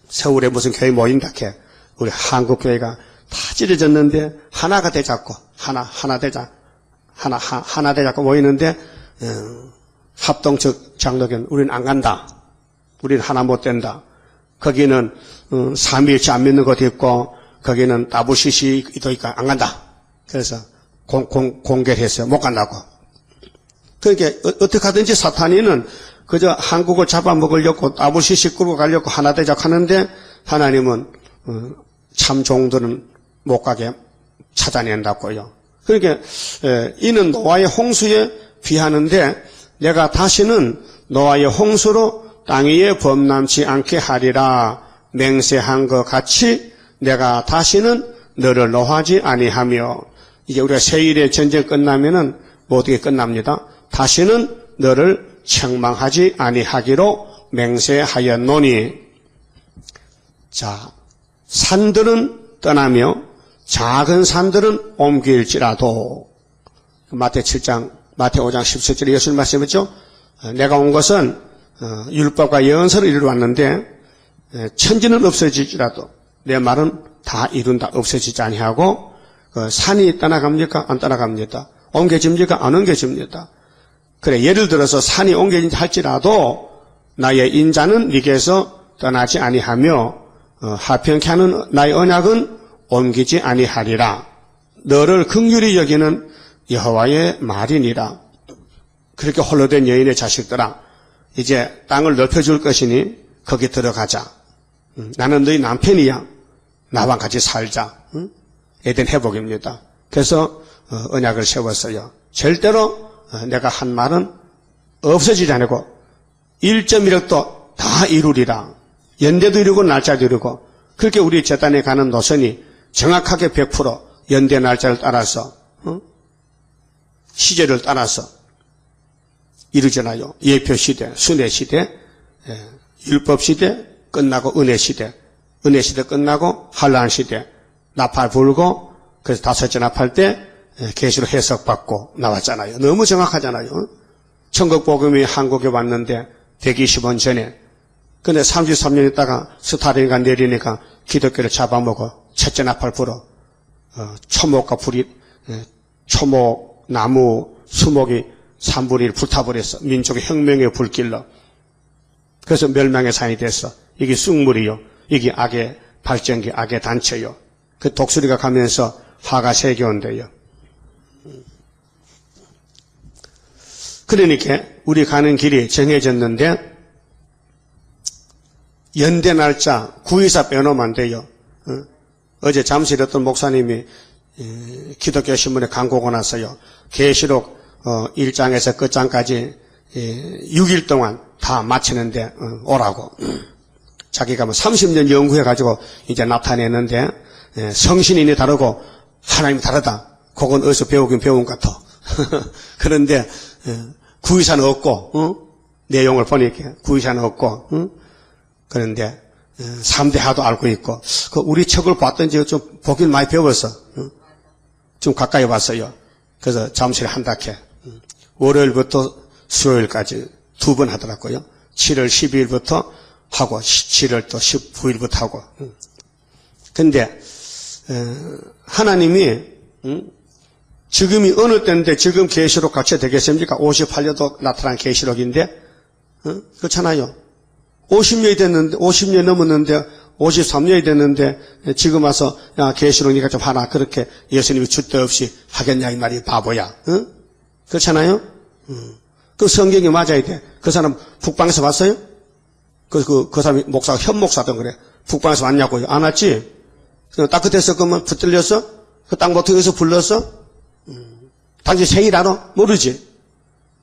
서울에 무슨 교회 모인다 캐. 우리 한국 교회가 다 찢어졌는데 하나가 되자고 하나 되자고 모이는데 합동적 장로교는 우리는 안 간다. 우리는 하나 못 된다. 거기는 삼위일체 안 믿는 것도 있고 거기는 WCC도 있고 안 간다. 그래서 공개를 했어요. 못 간다고. 그러니까 어떻게 하든지 사탄이는 그저 한국을 잡아먹으려고 WCC 끌고 가려고 하나 되자고 하는데 하나님은 참 종들은 못 가게 찾아낸다고요. 그러니까 이는 노아의 홍수에 비하는데 내가 다시는 노아의 홍수로 땅 위에 범람치 않게 하리라 맹세한 것 같이 내가 다시는 너를 노하지 아니하며 이제 우리가 세일의 전쟁 끝나면은 모두게 끝납니다. 다시는 너를 책망하지 아니하기로 맹세하였노니 자 산들은 떠나며 작은 산들은 옮길지라도 마태 5장 17절에 예수님 말씀했죠. 내가 온 것은 율법과 예언서를 이루러 왔는데 천지는 없어질지라도 내 말은 다 이룬다 없어지지 아니하고 산이 떠나갑니까? 안 떠나갑니다. 옮겨집니까? 안 옮겨집니다. 그래 예를 들어서 산이 옮겨진다 할지라도 나의 인자는 네게서 떠나지 아니하며 하평케 하는 나의 언약은 옮기지 아니하리라. 너를 긍휼히 여기는 여호와의 말이니라. 그렇게 홀로 된 여인의 자식들아 이제 땅을 넓혀줄 것이니 거기 들어가자. 나는 너희 남편이야. 나와 같이 살자. 에덴 회복입니다. 그래서 언약을 세웠어요. 절대로 내가 한 말은 없어지지 않고 1.1억도 다 이루리라. 연대도 이루고 날짜도 이루고 그렇게 우리 제단에 가는 노선이 정확하게 100% 연대 날짜를 따라서 시제를 따라서 이루잖아요. 예표시대, 순회시대, 율법시대 끝나고 은혜시대, 은혜시대 끝나고 한란시대 나팔 불고 그래서 다섯째 나팔 때 계시로 해석받고 나왔잖아요. 너무 정확하잖아요. 천국복음이 한국에 왔는데 120원 전에 근데 33년 있다가 스타린가 내리니까 기독교를 잡아먹어 첫째 나팔 불어 초목과 불이 초목, 나무, 수목이 3분의 1 불타버렸어. 민족의 혁명의 불길로. 그래서 멸망의 산이 됐어. 이게 쑥물이요. 이게 악의 발전기, 악의 단체요. 그 독수리가 가면서 화가 새겨온대요. 그러니까 우리 가는 길이 정해졌는데 연대 날짜 924 빼놓으면 안 돼요. 어제 잠실 어떤 목사님이 기독교 신문에 광고가 났어요. 계시록 1장에서 끝장까지 6일 동안 다 마치는데 오라고. 자기가 30년 연구해가지고 이제 나타내는데 성신인이 다르고 하나님이 다르다. 그건 어디서 배우긴 배운 것 같아. 그런데 구의사는 없고 내용을 보니까 구의사는 없고 그런데 3대 하도 알고 있고 우리 책을 봤던지 좀 보긴 많이 배웠어. 좀 가까이 왔어요. 그래서 잠실에 한다케 월요일부터 수요일까지 2번 하더라고요. 7월 12일부터 하고 7월 또 19일부터 하고. 근데 하나님이 지금이 어느 때인데 지금 계시록 같이 되겠습니까? 58년도 나타난 계시록인데 그렇잖아요. 50년이 됐는데 50년 넘었는데 53년이 됐는데 지금 와서 야 계시록 네가 좀 하나 그렇게 예수님이 줏대 없이 하겠냐 이 말이 바보야. 그렇잖아요. 그 성경이 맞아야 돼. 그 사람 북방에서 왔어요? 그 사람이 목사가 현 목사던 그래. 북방에서 왔냐고요? 안 왔지? 딱 그때서 그러면 붙들렸어? 그 땅 모퉁이에서 불렀어? 당신 세일 알아? 모르지?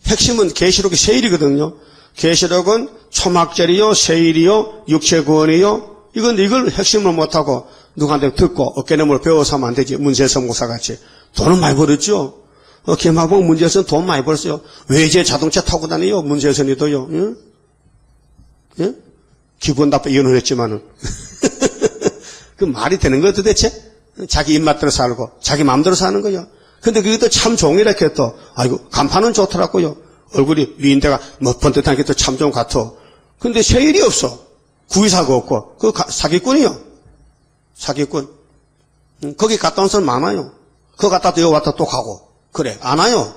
핵심은 계시록이 세일이거든요. 계시록은 초막절이요, 세일이요, 육체구원이요. 이걸 핵심을 못하고 누구한테 듣고 어깨너머로 배워서 하면 안 되지. 문세성 목사같이. 돈은 많이 벌었죠. 개마봉 문제선 돈 많이 벌었어요. 외제 자동차 타고 다녀요. 문세선이도요. 응? 예? 기분 나빠 이혼을 했지만은. 그 말이 되는 거야 도대체? 자기 입맛대로 살고 자기 마음대로 사는 거요. 근데 그게 또 참 종이라게 또 아이고 간판은 좋더라고요. 얼굴이 미인대가 뭐 번듯한 게 또 참 좋은 것 같아. 근데 세일이 없어. 구의사가 없고 그 사기꾼이요. 사기꾼. 거기 갔다 온 사람 많아요. 그거 갔다 또 여기 왔다 또 가고. 그래 안 와요.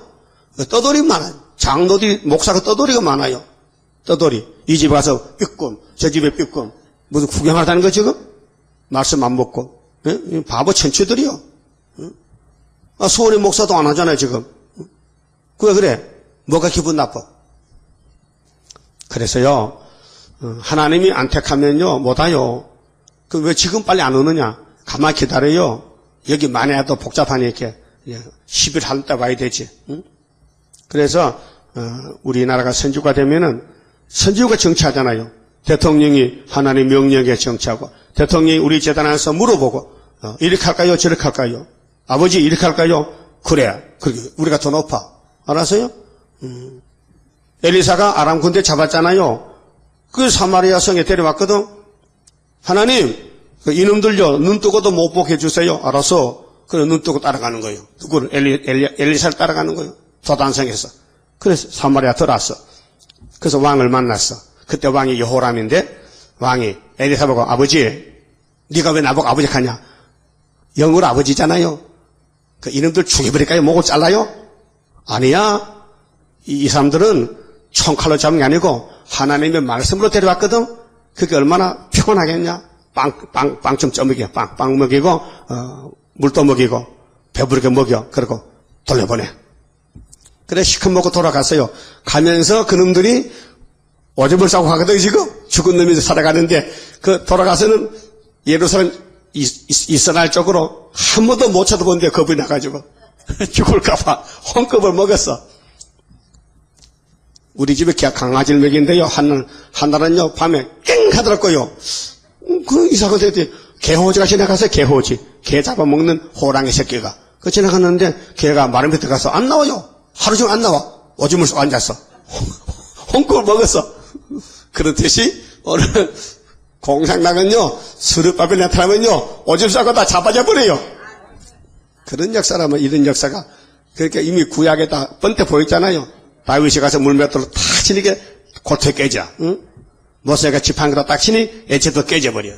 떠돌이 많아요. 장로들이 목사가 떠돌이가 많아요. 떠돌이. 이 집에 가서 삐끔 저 집에 삐끔 무슨 구경하다는 거 지금? 말씀 안 먹고. 예? 바보 천치들이요. 소원의 목사도 안 하잖아요 지금. 그래 뭐가 기분 나빠. 그래서요 하나님이 안 택하면요 못와요. 그 왜 지금 빨리 안 오느냐. 가만히 기다려요. 여기 만약에 복잡하니까 10일 할 때 와야 되지. 응? 그래서 우리나라가 선지가 되면은 선지가 정치하잖아요. 대통령이 하나님 명령에 정치하고 대통령이 우리 재단 안에서 물어보고 이렇게 할까요 저렇게 할까요. 아버지 이렇게 할까요. 그래 우리가 더 높아. 알았어요? 엘리사가 아람 군대 잡았잖아요. 그 사마리아 성에 데려왔거든. 하나님 이놈들요 눈 뜨고도 못 보게 해주세요. 알아서 그래 눈 뜨고 따라가는 거예요. 누구를 엘리사를 따라가는 거예요. 도단성에서. 그래서 사마리아 들어왔어. 그래서 왕을 만났어. 그때 왕이 여호람인데 왕이 엘리사 보고 아버지 네가 왜 나보고 아버지 하냐. 영어로 아버지잖아요. 그 이놈들 죽여버릴까요? 목을 잘라요? 아니야. 이 사람들은 총칼로 잡은 게 아니고 하나님의 말씀으로 데려왔거든. 그게 얼마나 피곤하겠냐. 빵 좀 쪄먹여. 빵 먹이고 물도 먹이고 배부르게 먹여. 그리고 돌려보내. 그래 시큰 먹고 돌아갔어요. 가면서 그놈들이 오줌을 싸고 가거든 지금. 죽은 놈이 살아가는데 그 돌아가서는 예루살렘 이스라엘 쪽으로 한 번도 못 쳐다보는데 겁이 나가지고 죽을까봐 혼겁을 먹었어. 우리 집에 강아지를 먹이는데요. 한날은요 밤에 깽 하더라고요. 그 이사가 됐더니 개호지가 지나가서 개호지. 개 잡아먹는 호랑이 새끼가. 그 지나갔는데 개가 마른 밑에 가서 안 나와요. 하루 종일 안 나와. 오줌을 쏘고 앉았어. 홍콩을 먹었어. 그렇듯이 오늘 공상당은요 수르밥에 나타나면요 오줌 싸고 다 잡아져 버려요. 그런 역사라면 이런 역사가 그러니까 이미 구약에 다 번때 보였잖아요. 다윗이 가서 물맷돌로 탁 치니까 고토에 깨져. 응? 모세가 지팡이로 딱 치니 애체도 깨져버려.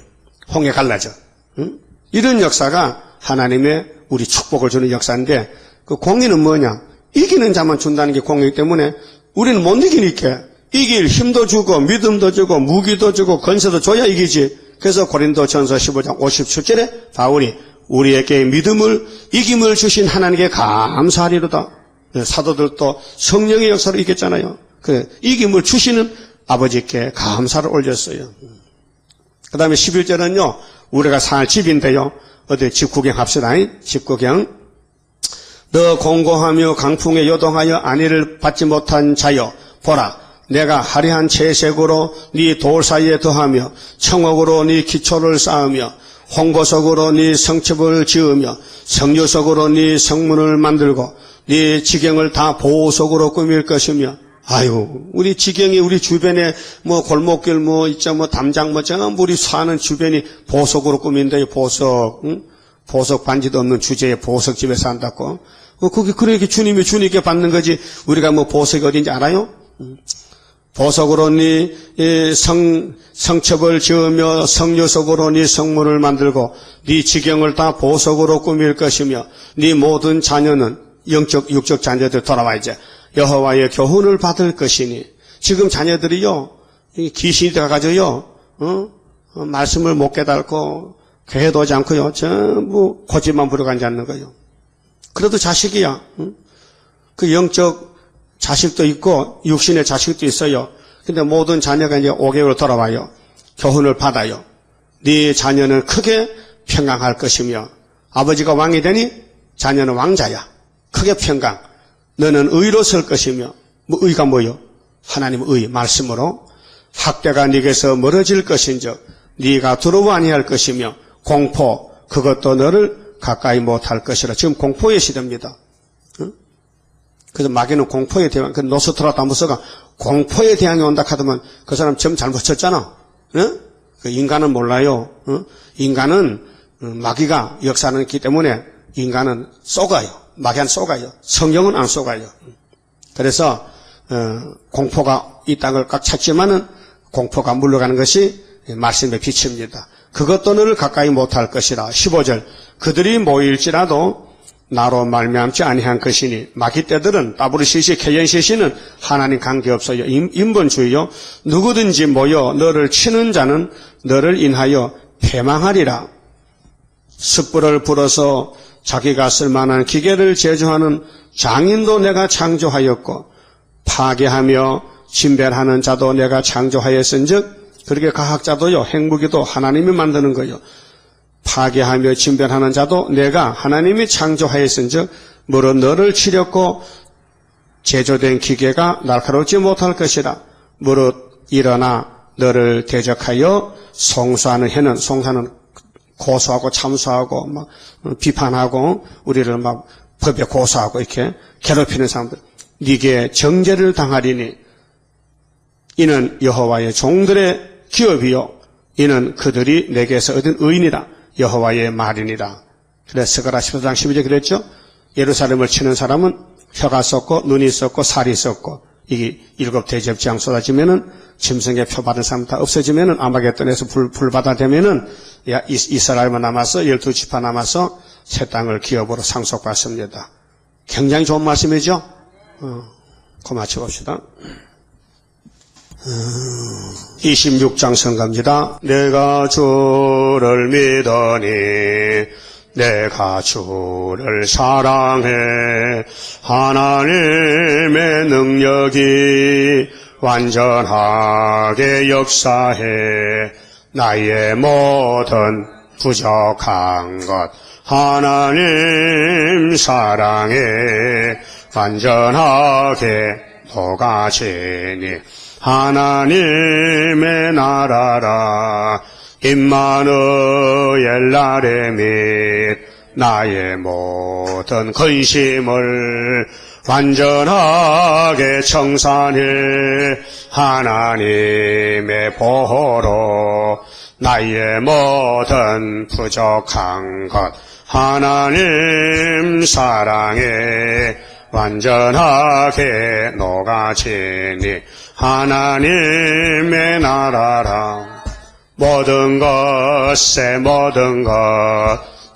홍해 갈라져. 응? 이런 역사가 하나님의 우리 축복을 주는 역사인데 그 공의는 뭐냐. 이기는 자만 준다는 게 공의이기 때문에 우리는 못 이기니까 이길 힘도 주고 믿음도 주고 무기도 주고 건세도 줘야 이기지. 그래서 고린도전서 15장 57절에 바울이 우리에게 믿음을 이김을 주신 하나님께 감사하리로다. 사도들도 성령의 역사로 이겼잖아요. 그 이김을 주시는 아버지께 감사를 올렸어요. 그 다음에 11절은요 우리가 살 집인데요. 어디 집 구경합시다. 집 구경. 너 공고하며 강풍에 요동하여 안위를 받지 못한 자여 보라 내가 화려한 채색으로 네 돌 사이에 더하며 청옥으로 네 기초를 쌓으며 홍보석으로 네 성읍을 지으며 성류석으로 네 성문을 만들고 네 지경을 다 보석으로 꾸밀 것이며. 아유 우리 지경이 우리 주변에 뭐 골목길 뭐 있죠 뭐 담장 뭐 전부 우리 사는 주변이 보석으로 꾸민대요. 보석. 응? 보석 반지도 없는 주제에 보석집에 산다고. 그게 그렇게 주님이 주님께 받는 거지. 우리가 뭐 보석이 어딘지 알아요? 보석으로 네 성첩을 지으며 성류석으로 네 성문을 만들고 네 지경을 다 보석으로 꾸밀 것이며 네 모든 자녀는 영적 육적 자녀들 돌아와 이제 여호와의 교훈을 받을 것이니. 지금 자녀들이요 귀신이 들어가가지고요 말씀을 못 깨닫고 교회도 오지 않고요 전부 고집만 부려가 앉는 거예요. 그래도 자식이야. 그 영적 자식도 있고 육신의 자식도 있어요. 근데 모든 자녀가 이제 5개월 돌아와요. 교훈을 받아요. 네 자녀는 크게 평강할 것이며 아버지가 왕이 되니 자녀는 왕자야. 크게 평강. 너는 의로 설 것이며 뭐 의가 뭐요? 하나님의 의 말씀으로 학대가 네게서 멀어질 것인즉 네가 두려워 아니할 것이며 공포 그것도 너를 가까이 못할 것이라. 지금 공포의 시대입니다. 그래서 마귀는 공포에 대한, 그 노스트라다무스가 공포에 대항이 온다 하더만 그 사람 점 잘못 쳤잖아. 그 인간은 몰라요. 인간은 마귀가 역사는 있기 때문에 인간은 속아요. 마귀는 속아요. 성경은 안 속아요. 그래서 공포가 이 땅을 꽉 찼지만은 공포가 물러가는 것이 말씀의 빛입니다. 그것도 너를 가까이 못할 것이라. 15절 그들이 모일지라도 나로 말미암지 아니한 것이니. 마귀 떼들은 따브르시시 케yen시시는 하나님 관계없어요. 인본주의요. 누구든지 모여 너를 치는 자는 너를 인하여 패망하리라. 숯불을 불어서 자기가 쓸만한 기계를 제조하는 장인도 내가 창조하였고 파괴하며 진멸하는 자도 내가 창조하였은즉 그렇게 과학자도요 핵무기도 하나님이 만드는 거요. 파괴하며 진멸하는 자도 내가 하나님이 창조하였은즉 무릇 너를 치렸고 제조된 기계가 날카롭지 못할 것이라. 무릇 일어나 너를 대적하여 송수하는 해는, 송수하는 고소하고 참수하고 막 비판하고 우리를 막 법에 고소하고 이렇게 괴롭히는 사람들, 네게 정죄를 당하리니 이는 여호와의 종들의 기업이요 이는 그들이 내게서 얻은 의인이라. 여호와의 말이니라. 그래서 스가랴 14장 12절 그랬죠. 예루살렘을 치는 사람은 혀가 썩고 눈이 썩고 살이 썩고 이게 7 대접장 쏟아지면은 짐승의 표 받은 사람 다 없어지면은 아마겟돈에서 불바다 되면은 이스라엘만 남아서 12지파 남아서 새 땅을 기업으로 상속받습니다. 굉장히 좋은 말씀이죠. 그 마쳐봅시다. 26장 성가입니다. 내가 주를 믿으니 내가 주를 사랑해. 하나님의 능력이 완전하게 역사해. 나의 모든 부족한 것 하나님 사랑해 완전하게 녹아지니 하나님의 나라라. 임마누엘 나의 및 나의 모든 근심을 완전하게 청산해. 하나님의 보호로 나의 모든 부족한 것 하나님 사랑에 완전하게 녹아지니 하나님의 나라라. 모든 것에 모든 것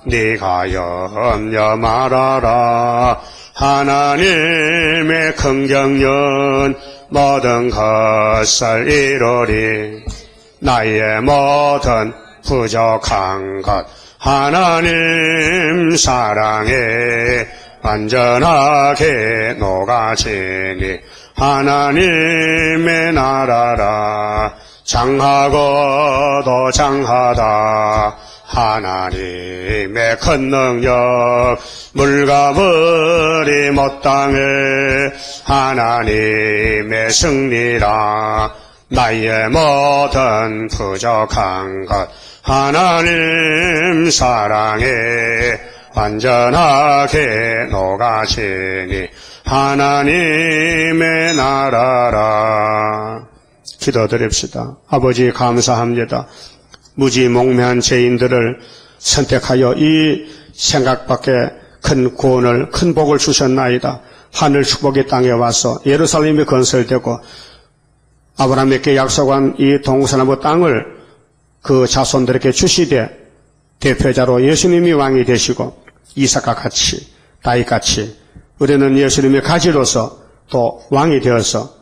네가 염려 말아라. 하나님의 긍정은 모든 것을 이루리. 나의 모든 부족한 것 하나님 사랑에 완전하게 녹아지니 하나님의 나라라. 장하고도 장하다 하나님의 큰 능력 물과 물이 못당해 하나님의 승리라. 나의 모든 부족한 것 하나님 사랑에 완전하게 녹아지니 하나님의 나라라. 기도드립시다. 아버지 감사합니다. 무지몽매한 죄인들을 선택하여 이 생각밖에 큰 구원을 큰 복을 주셨나이다. 하늘 축복의 땅에 와서 예루살렘이 건설되고 아브라함에게 약속한 이 동서나무 땅을 그 자손들에게 주시되 대표자로 예수님이 왕이 되시고 이삭과 같이 다윗같이 우리는 예수님의 가지로서 또 왕이 되어서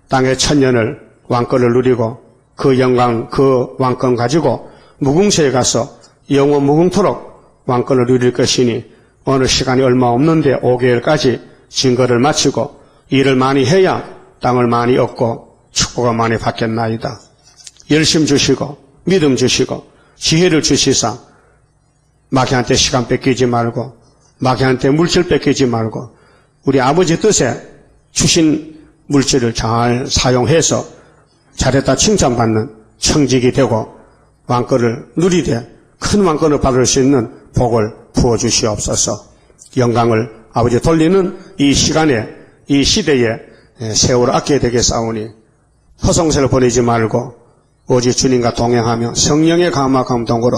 땅의 천년을 왕권을 누리고 그 영광 그 왕권 가지고 무궁세에 가서 영원 무궁토록 왕권을 누릴 것이니 어느 시간이 얼마 없는데 5개월까지 증거를 마치고 일을 많이 해야 땅을 많이 얻고 축복을 많이 받겠나이다. 열심 주시고 믿음 주시고 지혜를 주시사 마귀한테 시간 뺏기지 말고 마귀한테 물질 뺏기지 말고 우리 아버지 뜻에 주신 물질을 잘 사용해서 잘했다 칭찬받는 청직이 되고 왕권을 누리되 큰 왕권을 받을 수 있는 복을 부어주시옵소서. 영광을 아버지 돌리는 이 시간에, 이 시대에 세월을 아껴야 되겠사오니 허송세를 버리지 말고 오직 주님과 동행하며 성령의 감화 감동으로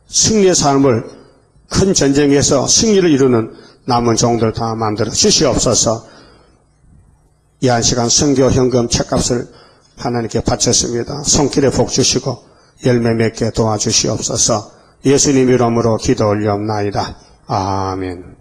승리의 삶을 큰 전쟁에서 승리를 이루는 남은 종들 다 만들어 주시옵소서. 이 한 시간 선교 현금 책값을 하나님께 바쳤습니다. 손길에 복 주시고 열매 맺게 도와주시옵소서. 예수님 이름으로 기도 올리옵나이다. 아멘.